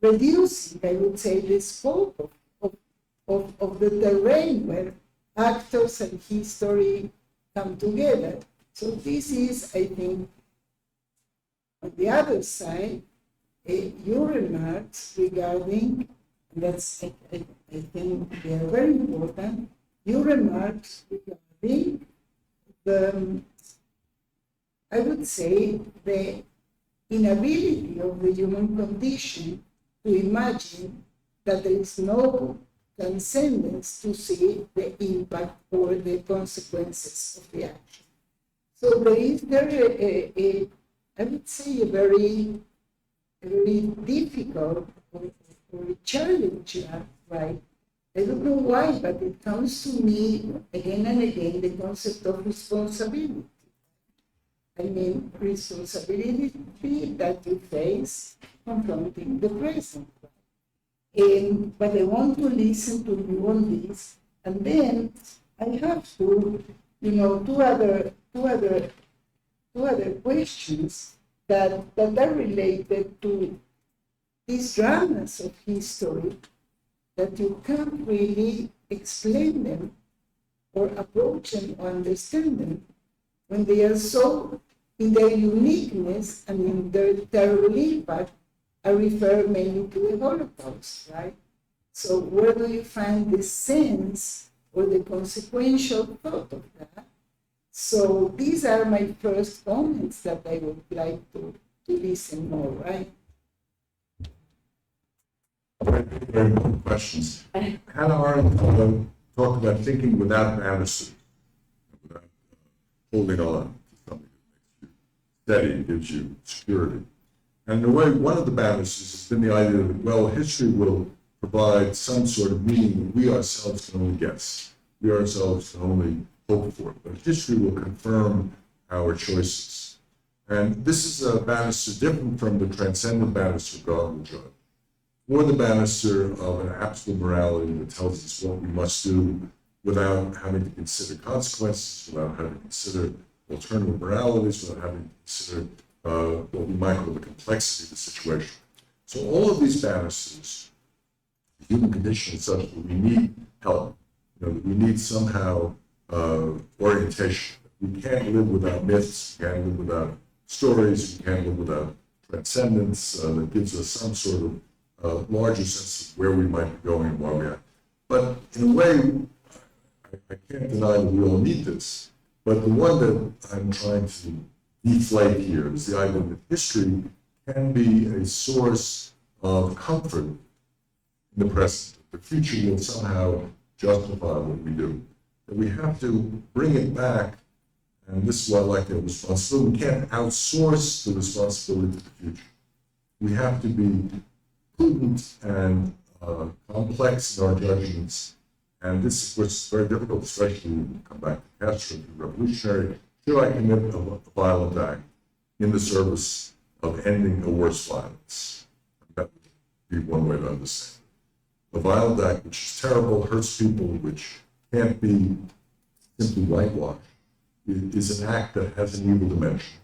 reducing, I would say, the scope of the terrain where actors and history come together. So this is, I think, on the other side, your remarks regarding, and that's, I think they are very important, your remarks regarding the, I would say, the inability of the human condition to imagine that there is no transcendence to see the impact or the consequences of the action. So there is I would say, a very difficult or challenging, right? I don't know why, but it comes to me again and again, the concept of responsibility. I mean, responsibility that you face confronting the present. But I want to listen to you on this, and then I have to, two other questions that are related to these dramas of history that you can't really explain them or approach them or understand them when they are so, in their uniqueness and in their terrible impact, I refer mainly to the Holocaust, right? So where do you find the sense or the consequential thought of that? So these are my first comments that I would like to listen more, right? Very important questions. Hannah Arendt talked about thinking without bannisters, without holding on to something that makes you steady, gives you security. And in a way, one of the banisters has been the idea that, well, history will provide some sort of meaning that we ourselves can only guess. We ourselves can only hope for. But history will confirm our choices. And this is a banister different from the transcendent banister God will judge. Or the banister of an absolute morality that tells us what we must do without having to consider consequences, without having to consider alternative moralities, without having to consider what we might call the complexity of the situation. So all of these banisters, the human condition is such that we need help, that we need somehow orientation. We can't live without myths, we can't live without stories, we can't live without transcendence that gives us some sort of larger sense of where we might be going and where we are. But in a way, I can't deny that we all need this. But the one that I'm trying to deflate here is the idea that history can be a source of comfort in the present. The future will somehow justify what we do. That we have to bring it back, and this is why I like the responsibility. We can't outsource the responsibility to the future. We have to be prudent and complex in our judgments. And this, of course, is very difficult, especially when you come back to Castro, the revolutionary. Should I commit a violent act in the service of ending a worse violence? That would be one way to understand it. A violent act which is terrible, hurts people, which can't be simply whitewashed, is an act that has an evil dimension,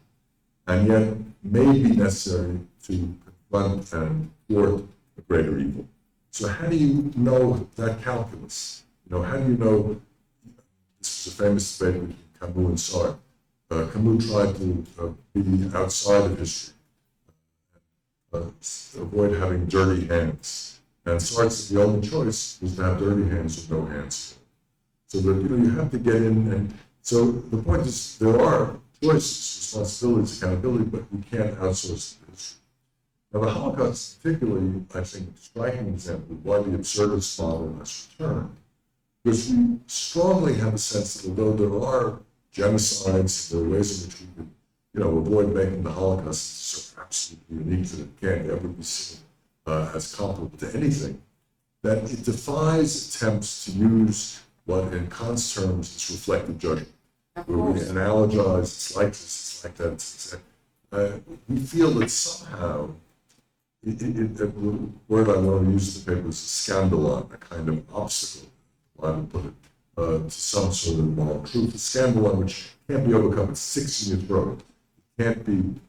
and yet may be necessary to confront and thwart a greater evil. So how do you know that calculus? How do you know? This is a famous debate between Camus and Sartre. Camus tried to be outside of history, avoid having dirty hands. And Sartre said the only choice was to have dirty hands or no hands. So that you have to get in, and so the point is there are choices, responsibilities, accountability, but we can't outsource this. Now the Holocaust is particularly, I think, a striking example of why the absurdist model has returned. Because we strongly have a sense that although there are genocides, there are ways in which we could, avoid making the Holocaust so absolutely unique that it can't ever be seen as comparable to anything, that it defies attempts to use what in Kant's terms is reflective judgment. Where we analogize, it's like this, it's like that, it's that. We feel that somehow, the word I want to use in the paper is a scandalon, a kind of obstacle, I would put it, to some sort of moral truth. A scandalon which can't be overcome, it's sticks in your throat. It can't be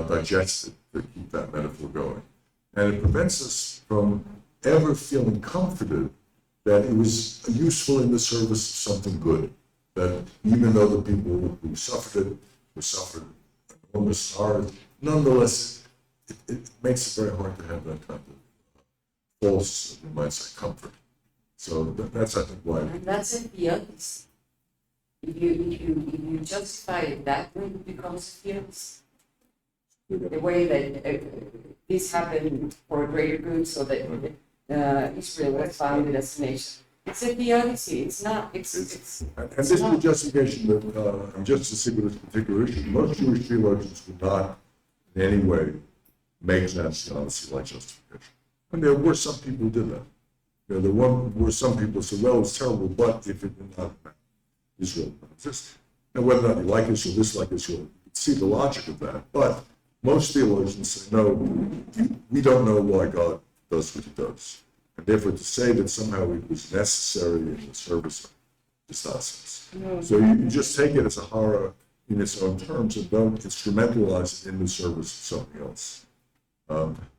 digested to keep that metaphor going. And it prevents us from ever feeling comforted that it was useful in the service of something good. That even though the people who suffered enormous sorrow, nonetheless, it makes it very hard to have that kind of false, you might say, comfort. So that's, I think, why. And that's a theodicy. If you justify it that way, it becomes a theodicy. The way that this happened for greater good, so that Israel was founded as a nation. It's a theodicy. It's not. And this is the justification that, just to see with this particular issue, most Jewish theologians would not in any way make that theodicy like justification. And there were some people who did that. There were some people who said, well, it's terrible, but if it did not happen, Israel would not exist. Now, whether or not you like Israel, dislike Israel, you can see the logic of that. But most theologians say, no, we don't know why God does what he does. And therefore, to say that somehow it was necessary in the service is nonsense. So you just take it as a horror in its own terms and don't instrumentalize it in the service of something else.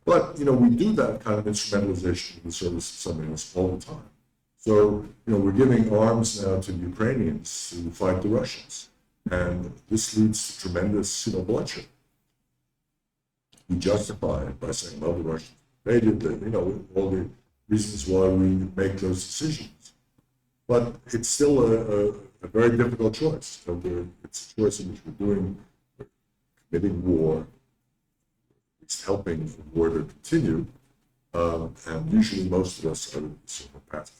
But, we do that kind of instrumentalization in the service of something else all the time. So, we're giving arms now to the Ukrainians to fight the Russians. And this leads to tremendous, bloodshed. We justify it by saying, well, the Russians invaded, all the reasons why we make those decisions. But it's still a very difficult choice. So it's a choice in which committing war, it's helping the war to continue, and usually most of us are sort of passive.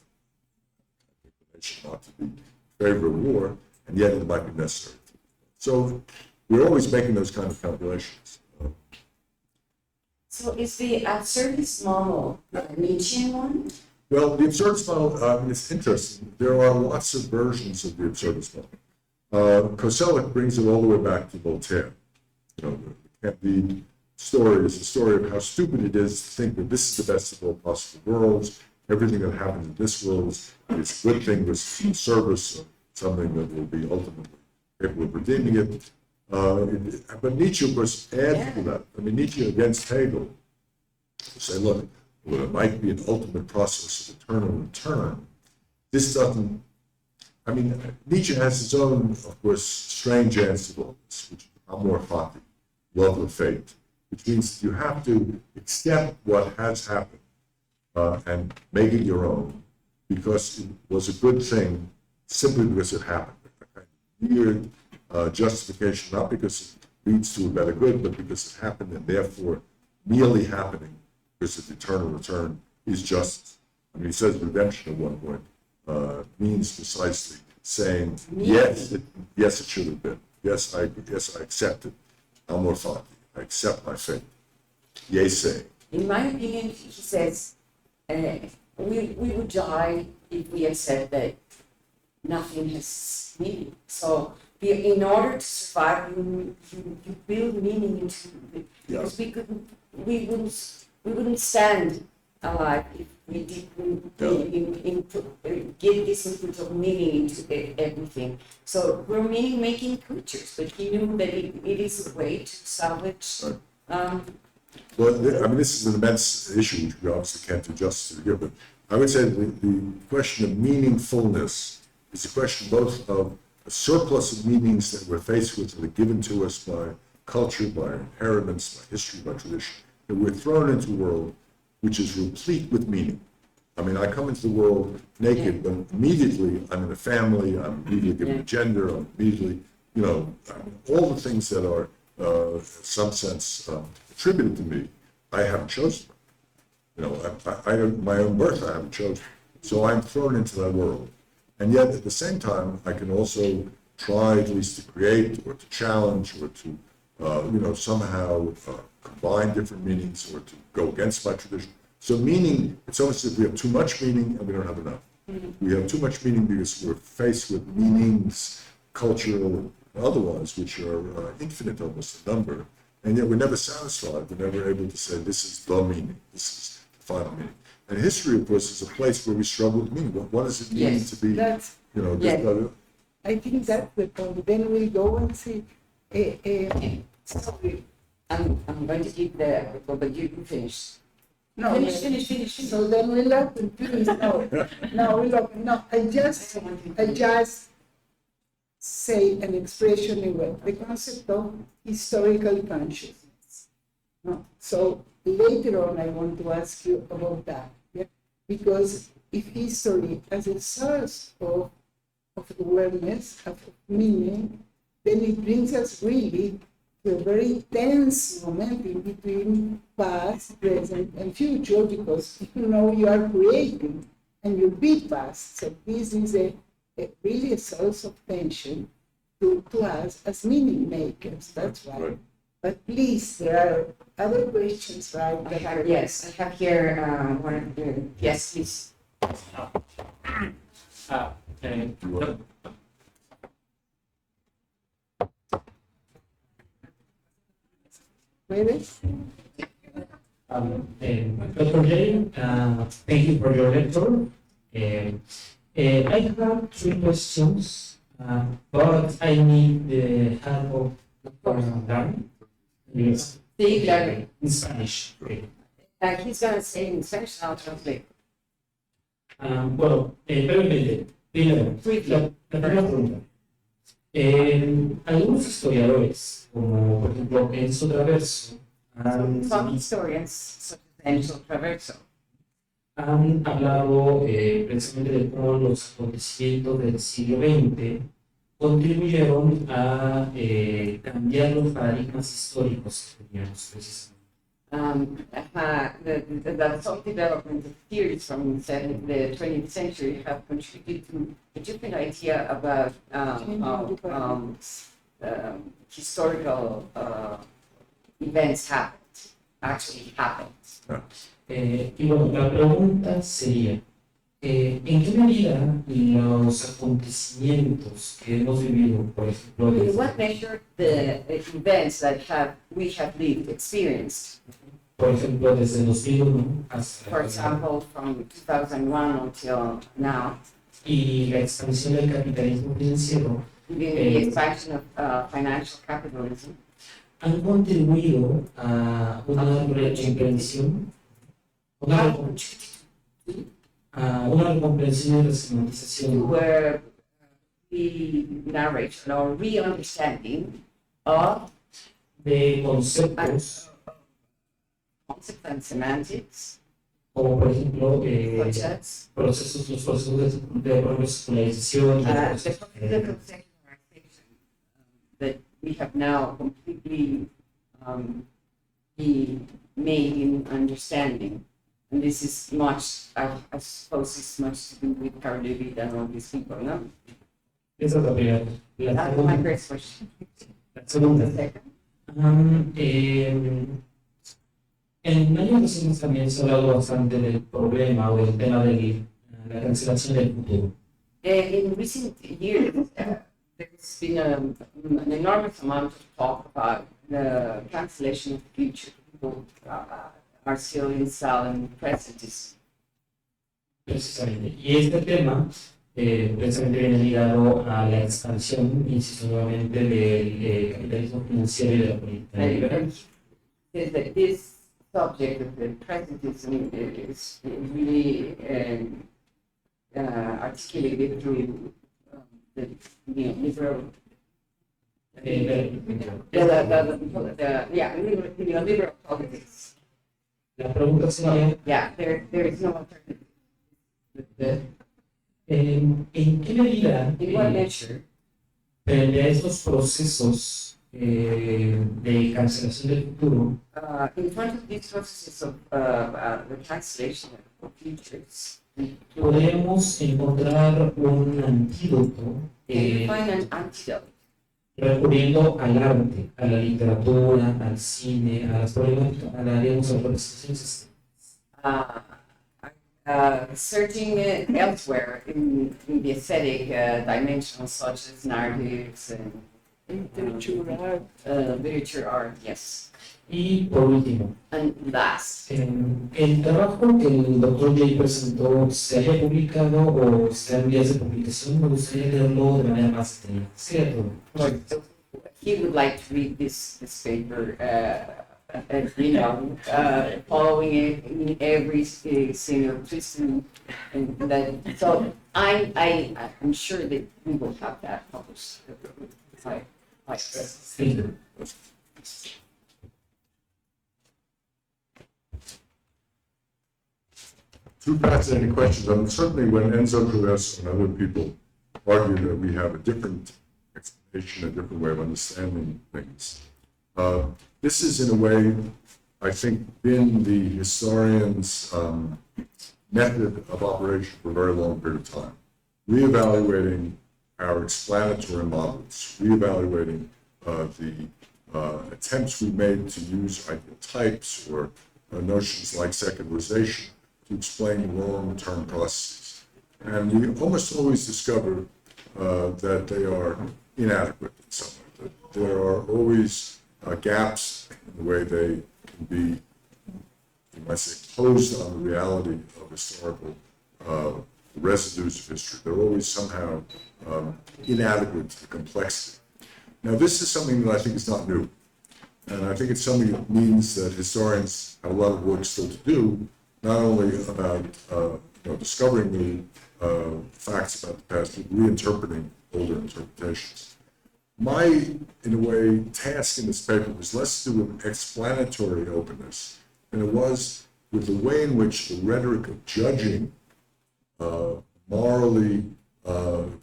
Nation ought to be in favor of war, and yet it might be necessary. So we're always making those kind of calculations. So is the absurdist model a Nietzschean one? Well, the absurdist model, it's interesting. There are lots of versions of the absurdist model. Koselleck brings it all the way back to Voltaire. The story is the story of how stupid it is to think that this is the best of all possible worlds. Everything that happens in this world is a good thing, was in service of something that will be ultimately capable of redeeming it. But Nietzsche, of course, adds to that. I mean, Nietzsche against Hegel say, look, well, it might be an ultimate process of eternal return. This doesn't, I mean, Nietzsche has his own, of course, strange answer to all this, which is amor fati, love of fate, which means that you have to accept what has happened and make it your own, because it was a good thing simply because it happened. A kind of weird justification, not because it leads to a better good, but because it happened, and therefore merely happening because of eternal return is justice. I mean, he says redemption at one point means precisely saying, yes, it should have been. Yes, I accept it. Amor fati. I accept my fate. Yea, say. In my opinion, he says, we would die if we accept that nothing has meaning. So in order to survive, you build meaning into it. Because we wouldn't stand alive if we didn't give this input of meaning into everything. So we're meaning-making creatures, but he knew that it is a way to salvage. Well, I mean, this is an immense issue which we obviously can't do justice to here, but I would say the question of meaningfulness is a question both of a surplus of meanings that we're faced with that are given to us by culture, by inheritance, by history, by tradition, that we're thrown into a world which is replete with meaning. I mean, I come into the world naked, but immediately I'm in a family, I'm immediately given a gender, I'm immediately, all the things that are, in some sense, attributed to me, I haven't chosen them. My own birth I haven't chosen. So I'm thrown into that world. And yet, at the same time, I can also try at least to create or to challenge or to, somehow combine different meanings or to go against my tradition. So meaning, it's almost as if we have too much meaning and we don't have enough. Mm-hmm. We have too much meaning because we're faced with meanings, cultural and otherwise, which are infinite almost in number. And yet we're never satisfied. We're never able to say, this is the meaning, this is the final meaning. And history, of course, is a place where we struggle with meaning. What does it mean to be, I think that's the point. Then we'll go and see. Sorry. I'm going to keep the, but you can finish. No, finish. So then we'll open, please. No, I just say an expression in the concept of historical consciousness. No. So later on, I want to ask you about that, because if history as a source of awareness, of meaning, then it brings us really to a very tense moment in between past, present, and future, because you are creating and you'll be past. So this is really a source of tension to us as meaning makers. That's right. But please, there are other questions, right? I have here one of the, yes, please. Dr. Jay, thank you for your lecture. I have 3 questions, but I need the help of Dan. Yes. Claro. In Spanish. Okay. He's going to say in Spanish, I'll translate. Bueno, brevemente, primero, la primera pregunta. Algunos historiadores, como por ejemplo Enzo Traverso, Some historians, such as Enzo Traverso, han hablado precisamente de cómo los acontecimientos del siglo XX contribuyeron a cambiar los paradigmas históricos que teníamos precisamente. Some development of theories from the 20th century have contributed to a different idea about historical events actually happened. Y bueno, la pregunta sería, ¿en qué medida los acontecimientos que hemos vivido, por ejemplo, In what measure the events that we have lived, experienced, por ejemplo, desde 2001 hasta for example, from 2001 until now, y la expansión del capitalismo financiero, the expansion of financial capitalism, han contribuido a una recomprensión, a una recomprensión y racionalización were the narration or re-understanding of de conceptos concept and semantics, como por ejemplo such as los procesos de profesionalización, the political secularization that we have now completely be made in understanding. And this is much, I suppose, it's much to do with Carl David and all these people, no? esa es la primera. La That's my segunda, first question. la segunda. The second. En años recientes también se ha hablado bastante del problema o del tema de la cancelación del futuro. In recent years, there's been an enormous amount of talk about the cancellation of the future. People are still installed in prejudice. Precisamente. Y este tema precisamente viene ligado a la expansión, insisto nuevamente, del capitalismo financiero y de la política liberal. This subject of the prejudice is really articulated through the neoliberal. Neoliberal politics. La pregunta sería, Yeah, there is no alternative. ¿en qué medida In what measure frente a estos procesos de cancelación del futuro, in front of these processes of the cancellation of futures, podemos encontrar un antídoto can you find an antidote recurriendo al arte, a la literatura, al cine, a las problemáticas, a las representaciones? searching elsewhere in the aesthetic dimensions such as narratives and literature art, yes. Y por último, And last, el trabajo que el doctor Jay presentó se haya publicado o está en vías de publicación, me gustaría leerlo de manera más detenida. ¿Cierto? he would like to read this paper, following it in every single twist and that. So I'm sure that we will have that published. Thank you. Two fascinating questions. And certainly when Enzo Cruz and other people argue that we have a different explanation, a different way of understanding things, this is in a way, I think, been the historian's method of operation for a very long period of time. Reevaluating our explanatory models, reevaluating the attempts we made to use types or notions like secularization to explain long-term processes. And we almost always discover that they are inadequate in some way, that there are always gaps in the way they can be, you might say, posed on the reality of historical residues of history. They're always somehow inadequate to the complexity. Now, this is something that I think is not new. And I think it's something that means that historians have a lot of work still to do, not only about discovering new facts about the past, but reinterpreting older interpretations. My, in a way, task in this paper was less to do with explanatory openness than it was with the way in which the rhetoric of judging, morally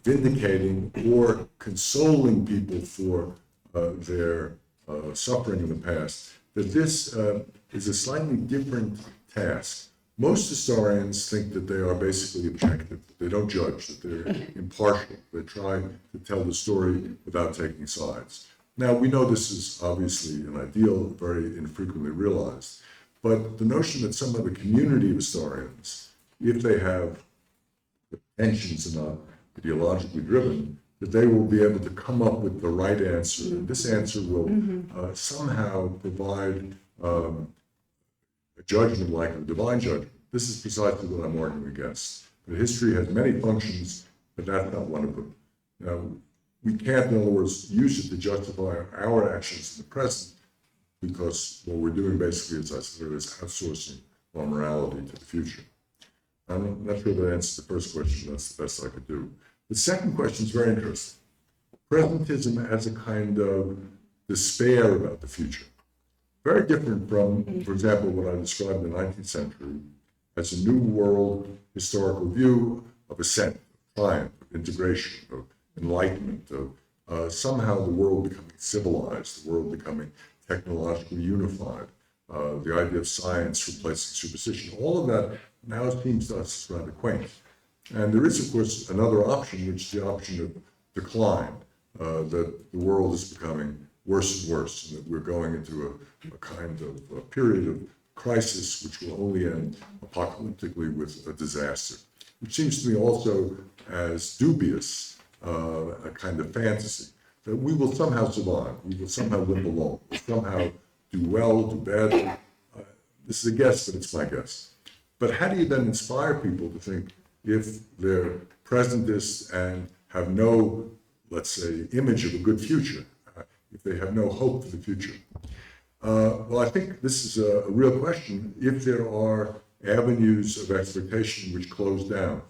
vindicating or consoling people for their suffering in the past, that this is a slightly different task. Most historians think that they are basically objective, that they don't judge, that they're impartial. They try to tell the story without taking sides. Now, we know this is obviously an ideal, very infrequently realized, but the notion that some of the community of historians, if they have tensions and are ideologically driven, that they will be able to come up with the right answer, and this answer will somehow provide a judgment like a divine judgment. This is precisely what I'm arguing against. That history has many functions, but that's not one of them. Now, we can't, in other words, use it to justify our actions in the present, because what we're doing basically, as I said, is outsourcing our morality to the future. I'm not sure that answers the first question. That's the best I could do. The second question is very interesting. Presentism as a kind of despair about the future. Very different from, for example, what I described in the 19th century as a new world historical view of ascent, of triumph, of integration, of enlightenment, of somehow the world becoming civilized, the world becoming technologically unified, the idea of science replacing superstition. All of that now seems to us rather quaint. And there is, of course, another option, which is the option of decline, that the world is becoming worse and worse, and that we're going into a kind of period of crisis which will only end apocalyptically with a disaster, which seems to me also as dubious a kind of fantasy, that we will somehow survive, we will somehow limp along, we'll somehow do well, do badly. This is a guess, but it's my guess. But how do you then inspire people to think, if they're presentists and have no, let's say, image of a good future, if they have no hope for the future? Well, I think this is a real question. If there are avenues of expectation which close down,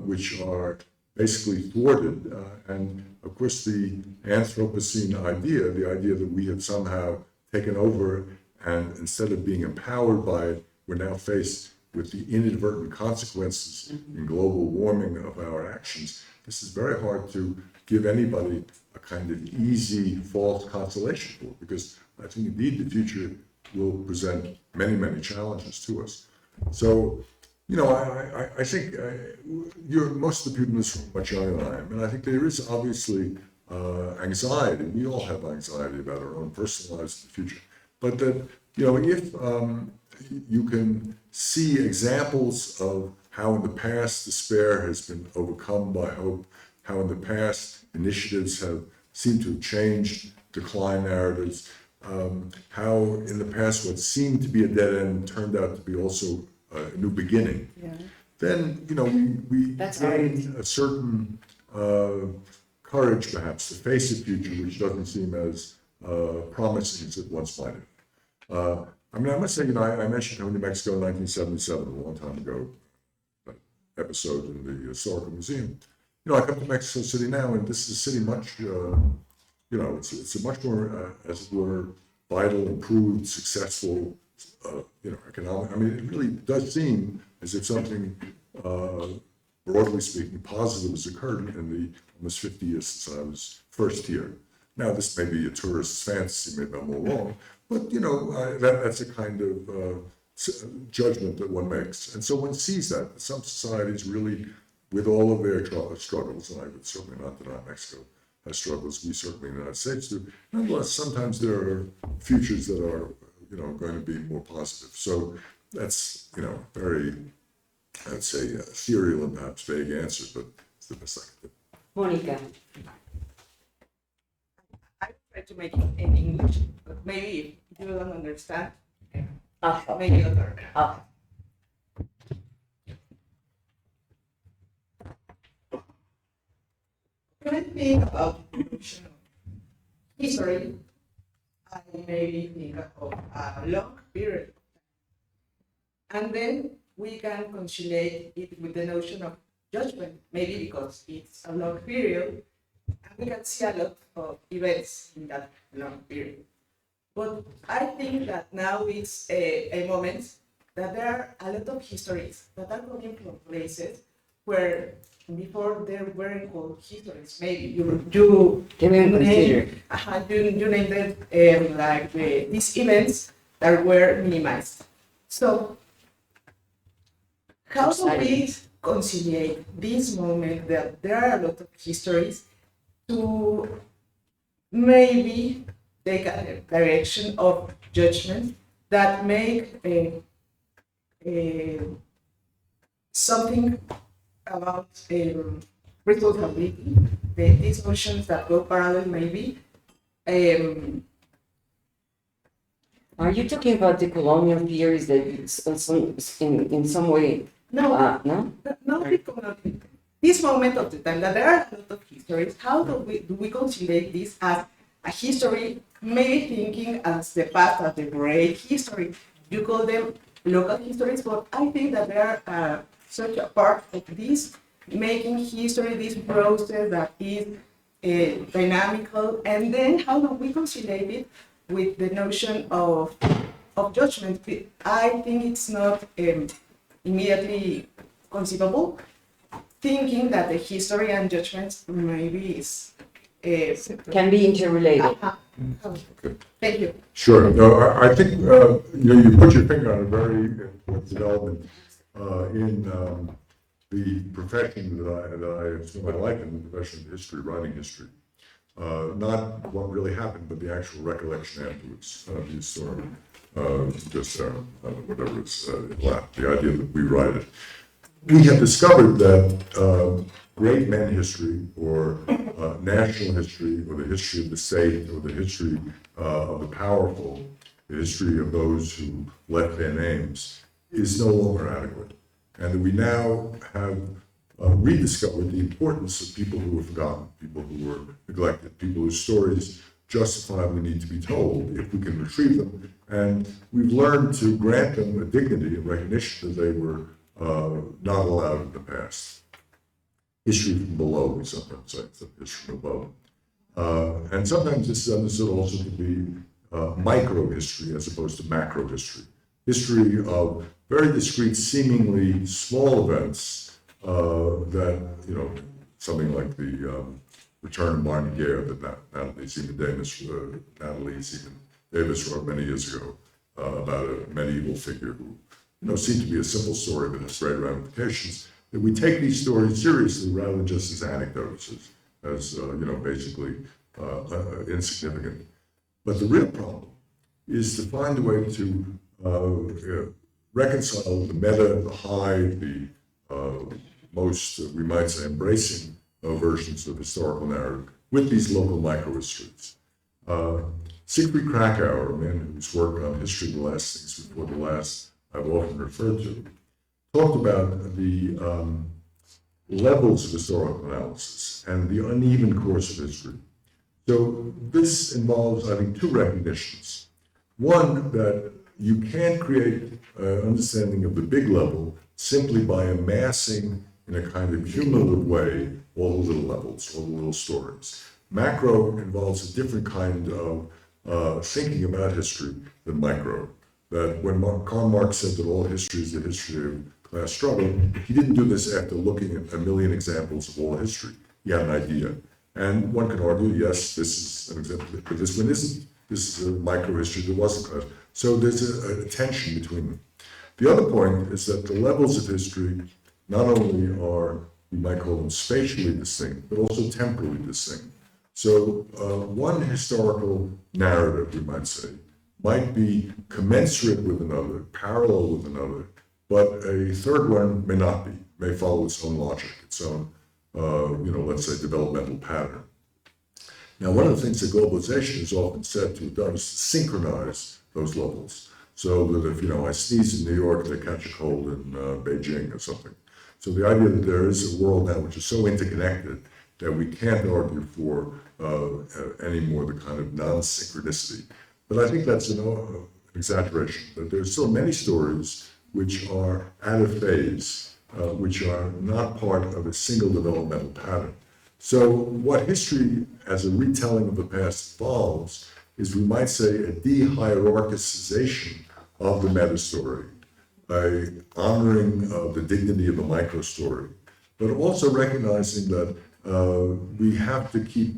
which are basically thwarted, and of course the Anthropocene idea, the idea that we have somehow taken over, and instead of being empowered by it, we're now faced with the inadvertent consequences in global warming of our actions. This is very hard to give anybody a kind of easy, false consolation for, because I think indeed the future will present many, many challenges to us. So, you know, I think most of the people in this room are much younger than I am, and I think there is obviously anxiety. We all have anxiety about our own personal lives in the future. But that, you know, if you can see examples of how in the past despair has been overcome by hope, how in the past initiatives have seemed to have changed decline narratives, how in the past what seemed to be a dead end turned out to be also a new beginning, then, you know, we gain a certain courage perhaps to face a future which doesn't seem as promising as it once might have. I mean, I must say, you know, I mentioned coming to Mexico in 1977, a long time ago, that episode in the Historical Museum. You know, I come to Mexico City now, and this is a city much, you know, it's a much more, as it were, vital, improved, successful, you know, economic. I mean, it really does seem as if something, broadly speaking, positive has occurred in the almost 50 years since I was first here. Now, this may be a tourist's fantasy, maybe I'm all wrong, but, you know, that's a kind of judgment that one makes. And so one sees that some societies really, with all of their struggles, and I would certainly not deny Mexico has struggles, we certainly in the United States do, nonetheless, sometimes there are futures that are, you know, going to be more positive. So that's, you know, very, I'd say, ethereal and perhaps vague answer, but it's the best I can do. Monica. I try to make it in English, but maybe if you don't understand, maybe other. When I think about evolution of history, I maybe think of a long period. And then we can conciliate it with the notion of judgment, maybe because it's a long period, and we can see a lot of events in that long period. But I think that now it's a moment that there are a lot of histories that are coming from places where before there weren't called histories. Maybe you named it like these events that were minimized. So how do we conciliate this moment that there are a lot of histories to maybe take a direction of judgment that make something about responsibility, these notions that go parallel maybe. Are you talking about the colonial theories that in some way? No, No? not this moment of the time that there are a lot of histories. How do we conciliate this as a history, maybe thinking as the past as the great history? You call them local histories, but I think that there are such a part of this making history, this process that is dynamical, and then how do we conciliate it with the notion of judgment? I think it's not immediately conceivable, thinking that the history and judgment maybe is Can be interrelated. Okay. Thank you. Sure. No, I think you put your finger on a very important development in the profession that I spent my life in, the profession of history, writing history. Not what really happened, but the actual recollection afterwards of the story. Just whatever it's the idea that we write it. We have discovered that great men history, or national history, or the history of the state, or the history of the powerful, the history of those who left their names, is no longer adequate. And that we now have rediscovered the importance of people who were forgotten, people who were neglected, people whose stories justifiably need to be told if we can retrieve them. And we've learned to grant them a dignity and recognition that they were not allowed in the past. History from below, we sometimes say, history from above. And sometimes this is understood also to be micro history as opposed to macro history. History of very discrete, seemingly small events that, something like the return of Martin Gare that Natalie Seaman Davis wrote many years ago about a medieval figure who, seemed to be a simple story but has great ramifications. That we take these stories seriously rather than just as anecdotes, as basically insignificant. But the real problem is to find a way to reconcile the meta, the high, the most, we might say, embracing versions of historical narrative with these local microhistories. Siegfried Krakauer, a man whose work on history of the last things before the last I've often referred to, talked about the levels of historical analysis and the uneven course of history. So this involves, I think, two recognitions. One, that you can't create an understanding of the big level simply by amassing in a kind of cumulative way all the little levels, all the little stories. Macro involves a different kind of thinking about history than micro. That when Karl Marx said that all history is the history of class struggle, he didn't do this after looking at a million examples of all history. He had an idea. And one can argue, yes, this is an example, but this one isn't. This is a micro history that wasn't class. So there's a tension between them. The other point is that the levels of history not only are, we might call them spatially distinct, but also temporally distinct. So one historical narrative, we might say, might be commensurate with another, parallel with another, but a third one may not be, may follow its own logic, its own, let's say, developmental pattern. Now, one of the things that globalization is often said to have done is to synchronize those levels. So that if, I sneeze in New York, they catch a cold in Beijing or something. So the idea that there is a world now which is so interconnected that we can't argue for any more the kind of non-synchronicity. But I think that's an exaggeration, that there's still many stories which are out of phase, which are not part of a single developmental pattern. So what history as a retelling of the past involves is, we might say, a de-hierarchization of the meta story, by honoring the dignity of the micro story, but also recognizing that we have to keep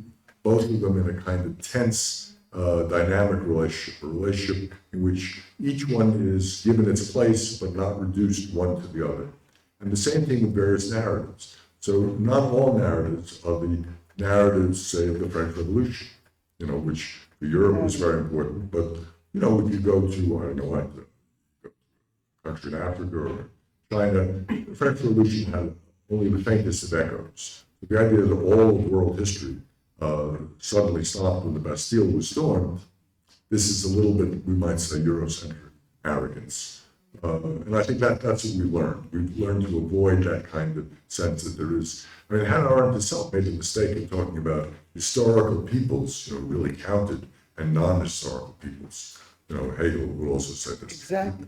both of them in a kind of tense, dynamic relationship, a relationship in which each one is given its place but not reduced one to the other. And the same thing with various narratives. So not all narratives are the narratives, say, of the French Revolution, which for Europe was very important, but, if you go to, I don't know, like a country in Africa or China, the French Revolution had only the faintest of echoes. So the idea that all of world history suddenly stopped when the Bastille was stormed, this is a little bit, we might say, Eurocentric arrogance. And I think that's what we learned. We've learned to avoid that kind of sense that there is. I mean, Hannah Arendt herself made the mistake of talking about historical peoples, really counted, and non-historical peoples. Hegel would also say this. Exactly.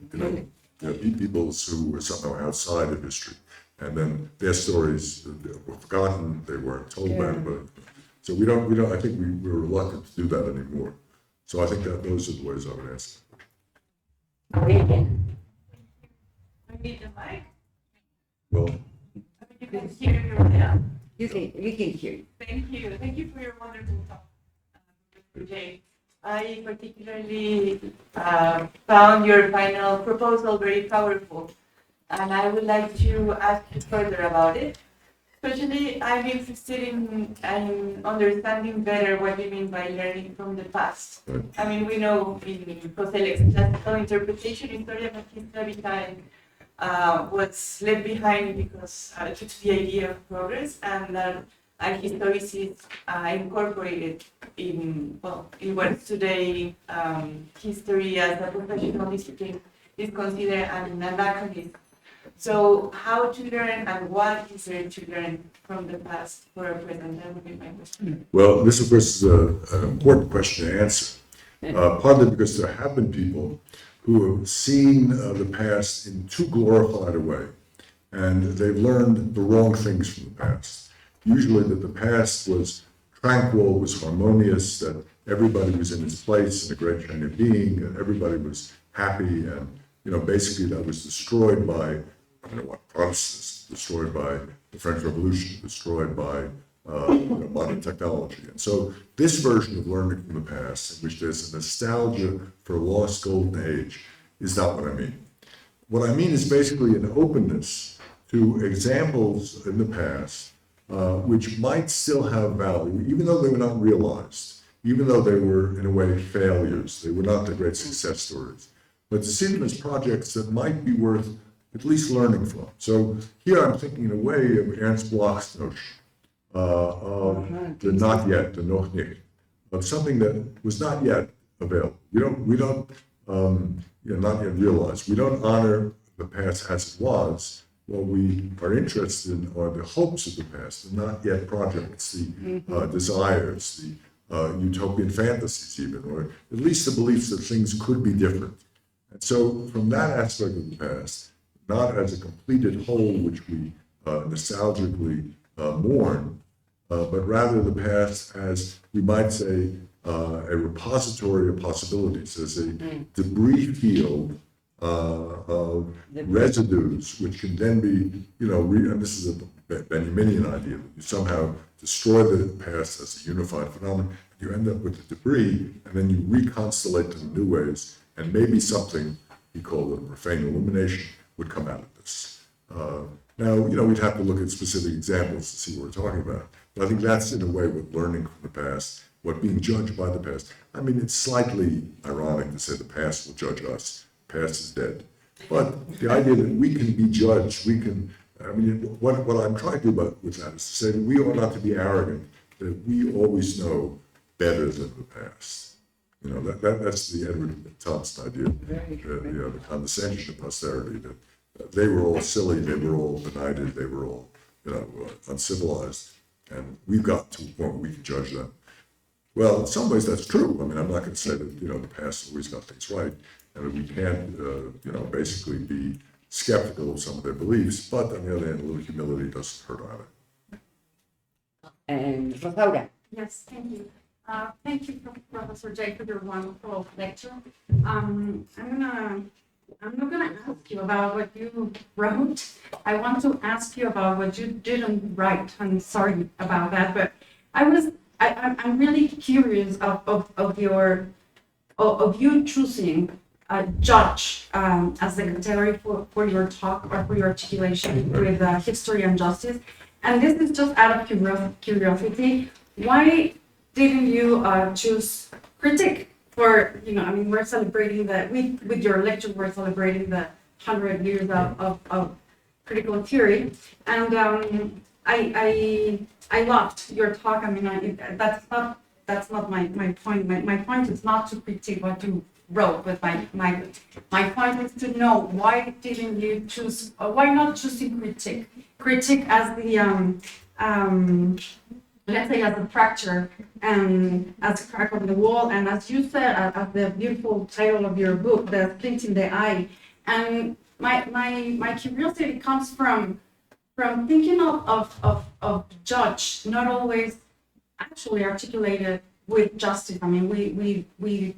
Peoples who were somehow outside of history, and then their stories were forgotten. They weren't told about. But so we don't. I think we're reluctant to do that anymore. So I think that those are the ways I would answer. I need the mic. Well, You can hear me now. We can hear you. Thank you. Thank you for your wonderful talk, Professor Jay. I particularly found your final proposal very powerful, and I would like to ask you further about it. Especially, I'm interested in understanding better what you mean by learning from the past. I mean, we know in Cosellec's classical interpretation, Historia Magista Vitae was left behind because due to the idea of progress, and that historicists incorporated in what today history as a professional discipline is considered an anachronism. So how to learn and what is there to learn from the past for our present? That would be my question. Well, this, of course, is an important question to answer, partly because there have been people who have seen the past in too glorified a way, and they've learned the wrong things from the past. Usually that the past was tranquil, was harmonious, that everybody was in its place in a great chain of being, and everybody was happy, and basically that was destroyed by Protestants, destroyed by the French Revolution, destroyed by modern technology. And so this version of learning from the past, in which there's a nostalgia for a lost golden age, is not what I mean. What I mean is basically an openness to examples in the past which might still have value, even though they were not realized, even though they were, in a way, failures. They were not the great success stories. But to see them as projects that might be worth at least learning from. So here I'm thinking in a way of Ernst Bloch's notion of the not yet, the noch nicht, of something that was not yet available. We don't not yet realize. We don't honor the past as it was. What we are interested in are the hopes of the past, the not yet projects, the desires, the utopian fantasies even, or at least the beliefs that things could be different. And so from that aspect of the past, not as a completed whole which we nostalgically mourn, but rather the past as, we might say, a repository of possibilities, as a debris field of residues, which can then be, and this is a Benjaminian idea, that you somehow destroy the past as a unified phenomenon, you end up with the debris, and then you reconstellate them in new ways, and maybe something, he called it a profane illumination, would come out of this. Now, we'd have to look at specific examples to see what we're talking about. But I think that's, in a way, what learning from the past, what being judged by the past. I mean, it's slightly ironic to say the past will judge us. The past is dead. But the idea that we can be judged, what I'm trying to do with that is to say that we ought not to be arrogant, that we always know better than the past. That's the Edward Thompson idea, the condescension of posterity, that they were all silly, they were all benighted, they were all, uncivilized, and we've got to a point where we can judge them. Well, in some ways that's true. I mean, I'm not going to say that, the past always got things right, and that we can't, basically be skeptical of some of their beliefs, but on the other hand, a little humility doesn't hurt either. And Rosaura. Yes, thank you. Thank you, Professor Jay, for your wonderful lecture. I'm going to I'm not going to ask you about what you wrote. I want to ask you about what you didn't write. I'm sorry about that, but I'm really curious of you choosing judge as the category for your talk or for your articulation with history and justice. And this is just out of curiosity. Why didn't you choose critique? For, I mean, we're celebrating with your lecture, we're celebrating the 100 years of critical theory. And I loved your talk. I mean, that's not my point. My point is not to critique what you wrote, but my point is to know why didn't you choose, or why not choosing critique? Critique as the let's say as a fracture and as a crack on the wall, and as you said, as the beautiful title of your book, the splint in the eye. And my curiosity comes from thinking of judge, not always actually articulated with justice. I mean, we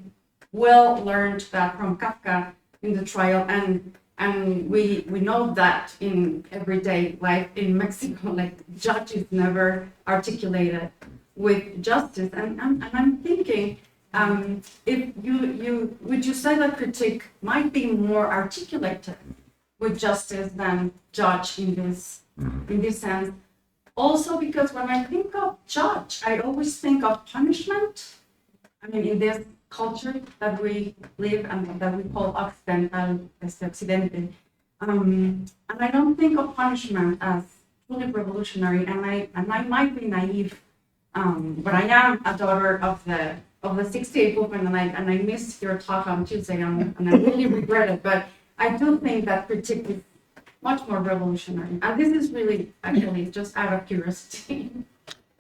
well learned that from Kafka in the trial, and we know that in everyday life in Mexico, like judges never articulated with justice. And I'm thinking, if you would you say that critique might be more articulated with justice than judge in this sense? Also, because when I think of judge, I always think of punishment. I mean, in this culture that we live and that we call Occidental, Occidente. And I don't think of punishment as truly revolutionary, and I might be naive, but I am a daughter of the 68 movement, and I missed your talk on Tuesday, and I really regret it, but I do think that critique is much more revolutionary. And this is really, actually, just out of curiosity.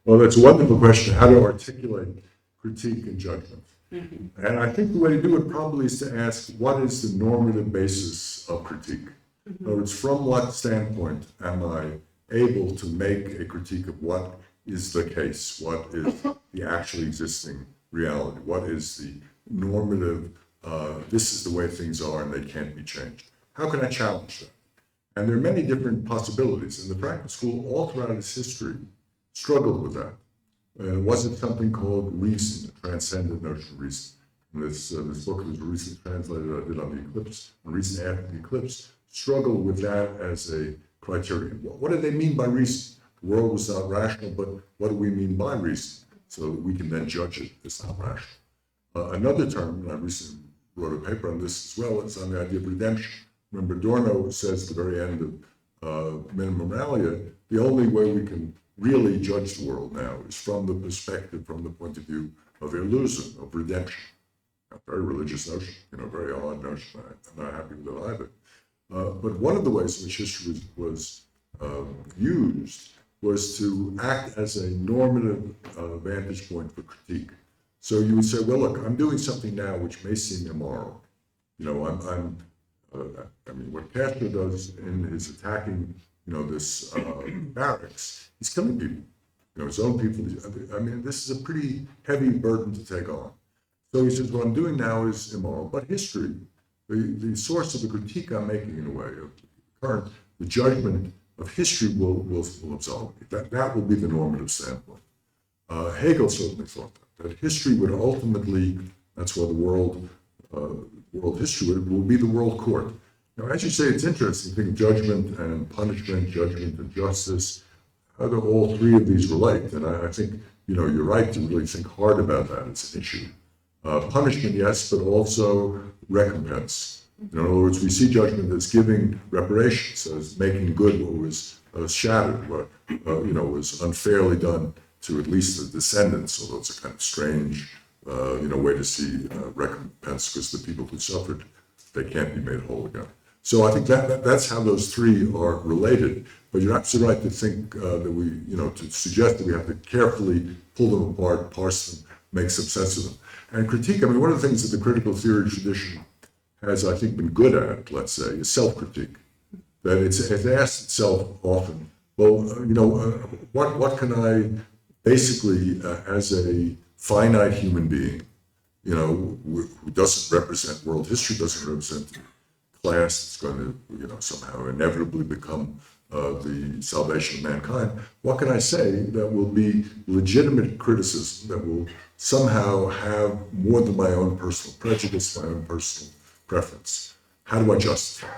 Well, that's a wonderful question, how to articulate critique and judgment. Mm-hmm. And I think the way to do it probably is to ask, what is the normative basis of critique? Mm-hmm. In other words, from what standpoint am I able to make a critique of what is the case, what is the actually existing reality, what is the normative, this is the way things are and they can't be changed. How can I challenge that? And there are many different possibilities, and the practice school all throughout its history struggled with that. And it wasn't something called reason, a transcendent notion of reason. And this book was recently translated, I did on the eclipse, on reason after the eclipse, struggled with that as a criterion. What did they mean by reason? The world was not rational, but what do we mean by reason? So that we can then judge it as not rational. Another term, and I recently wrote a paper on this as well, it's on the idea of redemption. Remember, Adorno says at the very end of Minimum Realia, the only way we can really judge the world now is from the perspective, from the point of view of illusion, of redemption. A very religious notion, very odd notion. I'm not happy with it either. But one of the ways in which history was used was to act as a normative vantage point for critique. So you would say, well, look, I'm doing something now which may seem immoral. I mean, what Castro does in his attacking, this barracks, he's killing people, his own people. I mean, this is a pretty heavy burden to take on. So he says, what I'm doing now is immoral, but history, the source of the critique I'm making in a way, of the judgment of history will absolve me. That will be the normative standpoint. Hegel certainly thought that history would ultimately, that's why the world history will be the world court. Now, as you say, it's interesting to think of judgment and punishment, judgment and justice, how do all three of these relate? And I think, you're right to really think hard about that as an issue. Punishment, yes, but also recompense. In other words, we see judgment as giving reparations, as making good what was shattered, what was unfairly done to at least the descendants, although it's a kind of strange way to see recompense, because the people who suffered, they can't be made whole again. So I think that's how those three are related. But you're absolutely right to think that we, to suggest that we have to carefully pull them apart, parse them, make some sense of them. And critique, I mean, one of the things that the critical theory tradition has, I think, been good at, let's say, is self-critique. That it's asked itself often, well, what can I basically, as a finite human being, who doesn't represent world history, doesn't represent class that's going to, somehow inevitably become the salvation of mankind. What can I say that will be legitimate criticism that will somehow have more than my own personal prejudice, my own personal preference? How do I justify it?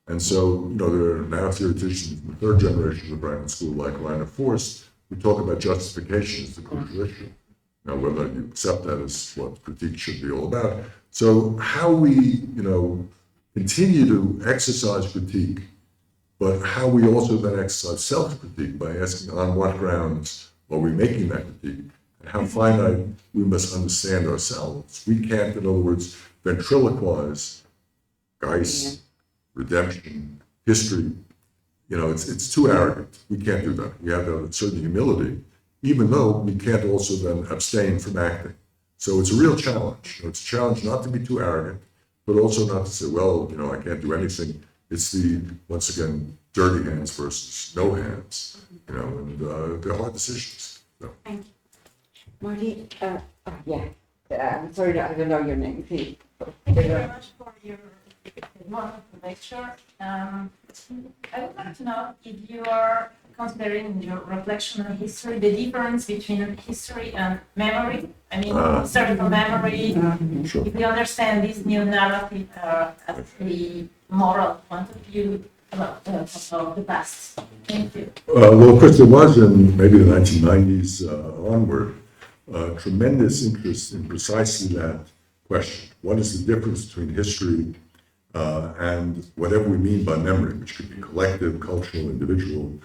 And so, there are now theoreticians in the third generation of the Brighton School, like Rainer Forst, who talk about justification as the crucial issue. Now, whether you accept that is what critique should be all about. So how we, continue to exercise critique, but how we also then exercise self-critique by asking on what grounds are we making that critique, and how finite we must understand ourselves. We can't, in other words, ventriloquize Geist, redemption, history. It's too arrogant. We can't do that. We have to have a certain humility, even though we can't also then abstain from acting. So it's a real challenge. It's a challenge not to be too arrogant, but also not to say, well, I can't do anything. It's the, once again, dirty hands versus no hands, and they're hard decisions. So. Thank you. Marty, I'm sorry, I don't know your name. Thank you very much for your wonderful lecture. I would like to know if you are considering in your reflection on history the difference between history and memory. I mean, historical memory. Sure. If we understand this new narrative as a moral point of view of the past. Thank you. Well, of course, there was in maybe the 1990s onward tremendous interest in precisely that question. What is the difference between history and whatever we mean by memory, which could be collective, cultural, individual,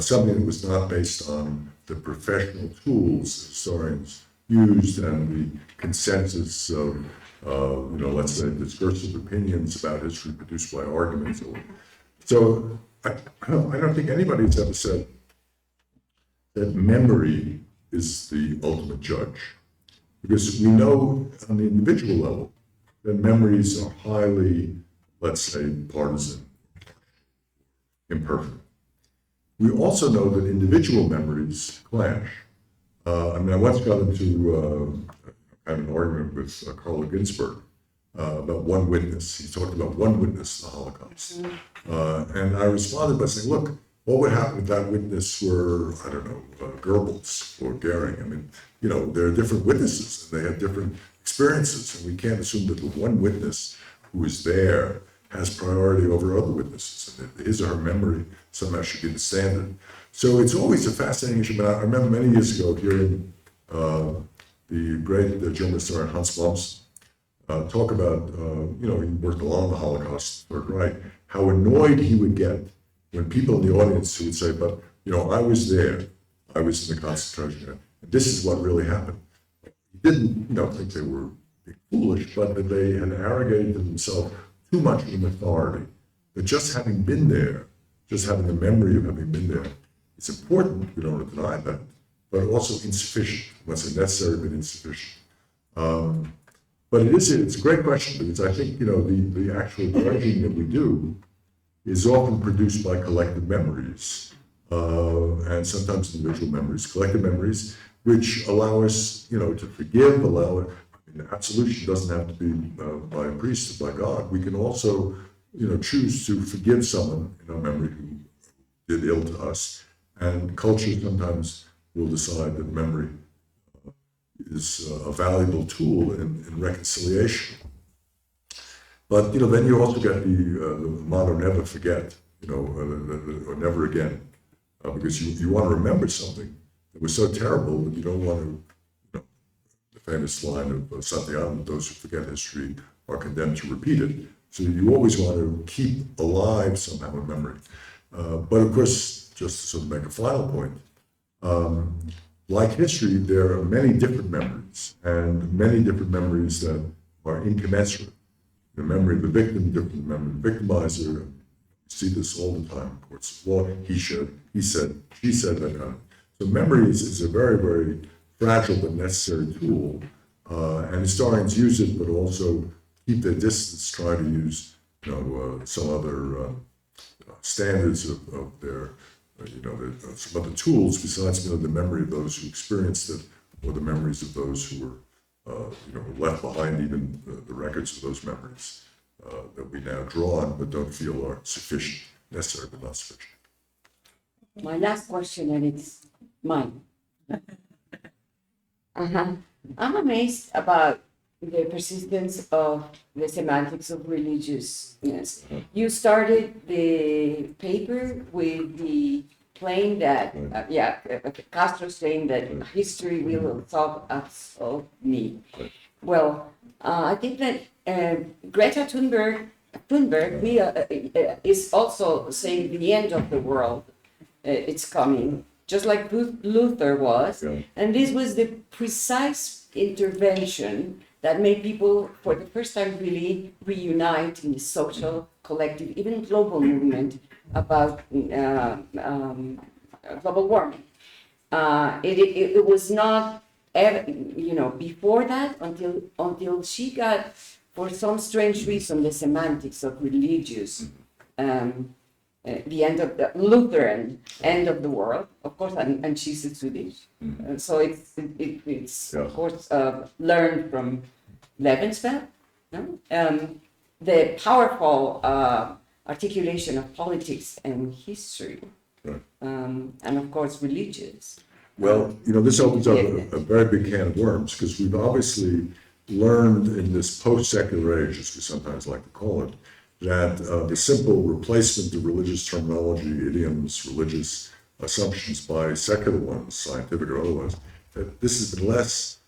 something that was not based on the professional tools historians used and the consensus of, let's say, discursive opinions about history produced by arguments. So I don't think anybody's ever said that memory is the ultimate judge, because we know on the individual level that memories are highly, let's say, partisan, imperfect. We also know that individual memories clash. I once got into an argument with Carlo Ginzburg about one witness. He talked about one witness in the Holocaust. And I responded by saying, look, what would happen if that witness were, I don't know, Goebbels or Goering? I mean, there are different witnesses and they have different experiences, and we can't assume that the one witness who is there has priority over other witnesses, and that his or her memory somehow should be the standard. So it's always a fascinating issue. But I remember many years ago hearing the great German historian Hans Mommsen talk about, he worked along the Holocaust, right, how annoyed he would get when people in the audience would say, but, I was there, I was in the concentration camp, and this is what really happened. He didn't, think they were being foolish, but that they had arrogated to themselves too much in authority. But just having been there, just having the memory of having been there, it's important, we don't want to deny that, but also insufficient. Let's say necessary, but insufficient. But it's a great question, because I think, the actual judging that we do is often produced by collective memories, and sometimes individual memories, collective memories, which allow us, to forgive, absolution doesn't have to be by a priest or by God. We can also, choose to forgive someone in our memory who did ill to us. And culture sometimes will decide that memory is a valuable tool in reconciliation. But, then you also get the motto, never forget, or never again, because you want to remember something that was so terrible that you don't want to, the famous line of Santiago, those who forget history are condemned to repeat it. So you always want to keep alive somehow in memory. But of course, just to sort of make a final point, like history, there are many different memories, and many different memories that are incommensurate. The memory of the victim, different memory of the victimizer. You see this all the time in courts of law. He should, he said, she said, that kind of. So memory is a very, very fragile but necessary tool, and historians use it, but also keep their distance, try to use, some other standards of their, some other tools besides, the memory of those who experienced it, or the memories of those who were, left behind, even the records of those memories. that we now draw on but don't feel are sufficient, necessary but not sufficient. My last question, and it's mine. I'm amazed about the persistence of the semantics of religiousness. You started the paper with the claim that, Castro saying that history will solve us of me. Well, I think that Greta Thunberg is also saying the end of the world. It's coming, just like Luther was. Yeah. And this was the precise intervention that made people, for the first time, really reunite in the social, collective, even global movement about global warming. It was not, before that, until she got, for some strange reason, the semantics of religious, the end of the Lutheran end of the world, of course, and she's a Swedish. So it's of course learned from Lebensfeld, no? The powerful articulation of politics and history, Right. and of course religious. Well, this opens up a very big can of worms, because we've obviously learned in this post-secular age, as we sometimes like to call it, that the simple replacement of religious terminology, idioms, religious assumptions by secular ones, scientific or otherwise, that this has been less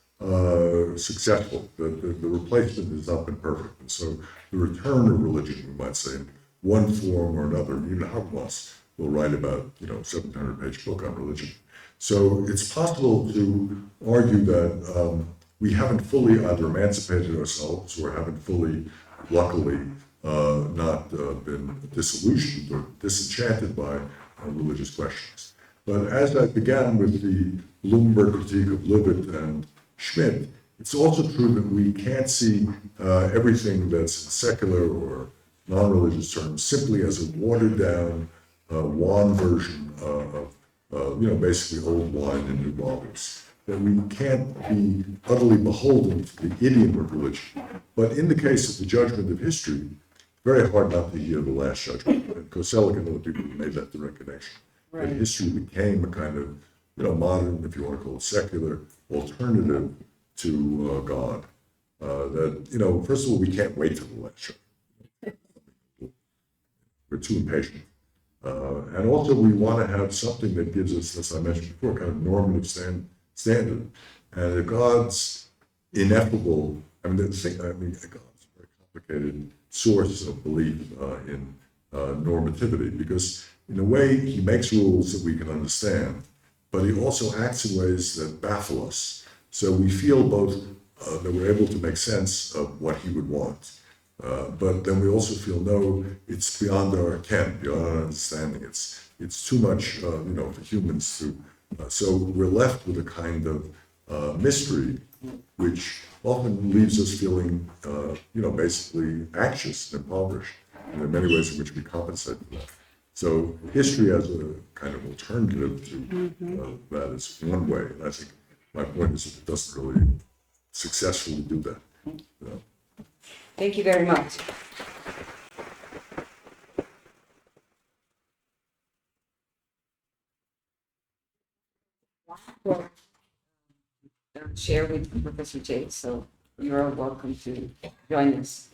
successful. The replacement has not been perfect. And so the return of religion, we might say, in one form or another, even Habermas will write about, 700-page book on religion. So it's possible to argue that we haven't fully either emancipated ourselves or haven't fully, luckily, not been disillusioned or disenchanted by religious questions. But as I began with the Bloomberg critique of Levitt and Schmidt, it's also true that we can't see everything that's in secular or non-religious terms simply as a watered-down, wan version of basically old wine in new bottles. That we can't be utterly beholden to the idiom of religion. But in the case of the judgment of history, very hard not to hear the last judgment. And Koselleck and other people made that direct connection. Right. That history became a kind of, modern, if you want to call it secular, alternative to God. That, first of all, we can't wait till the last judgment. We're too impatient. And also we want to have something that gives us, as I mentioned before, kind of normative standard. And the God's ineffable, God's a very complicated source of belief in normativity, because in a way he makes rules that we can understand, but he also acts in ways that baffle us. So we feel both that we're able to make sense of what he would want, but then we also feel, no, it's beyond our ken, beyond our understanding. It's too much, for humans to. So we're left with a kind of mystery, which often leaves us feeling, basically anxious and impoverished. And there are many ways in which we compensate for that. So history as a kind of alternative to that is one way. And I think my point is that it doesn't really successfully do that. Thank you very much. Well, share with Professor Jay, so you're all welcome to join us.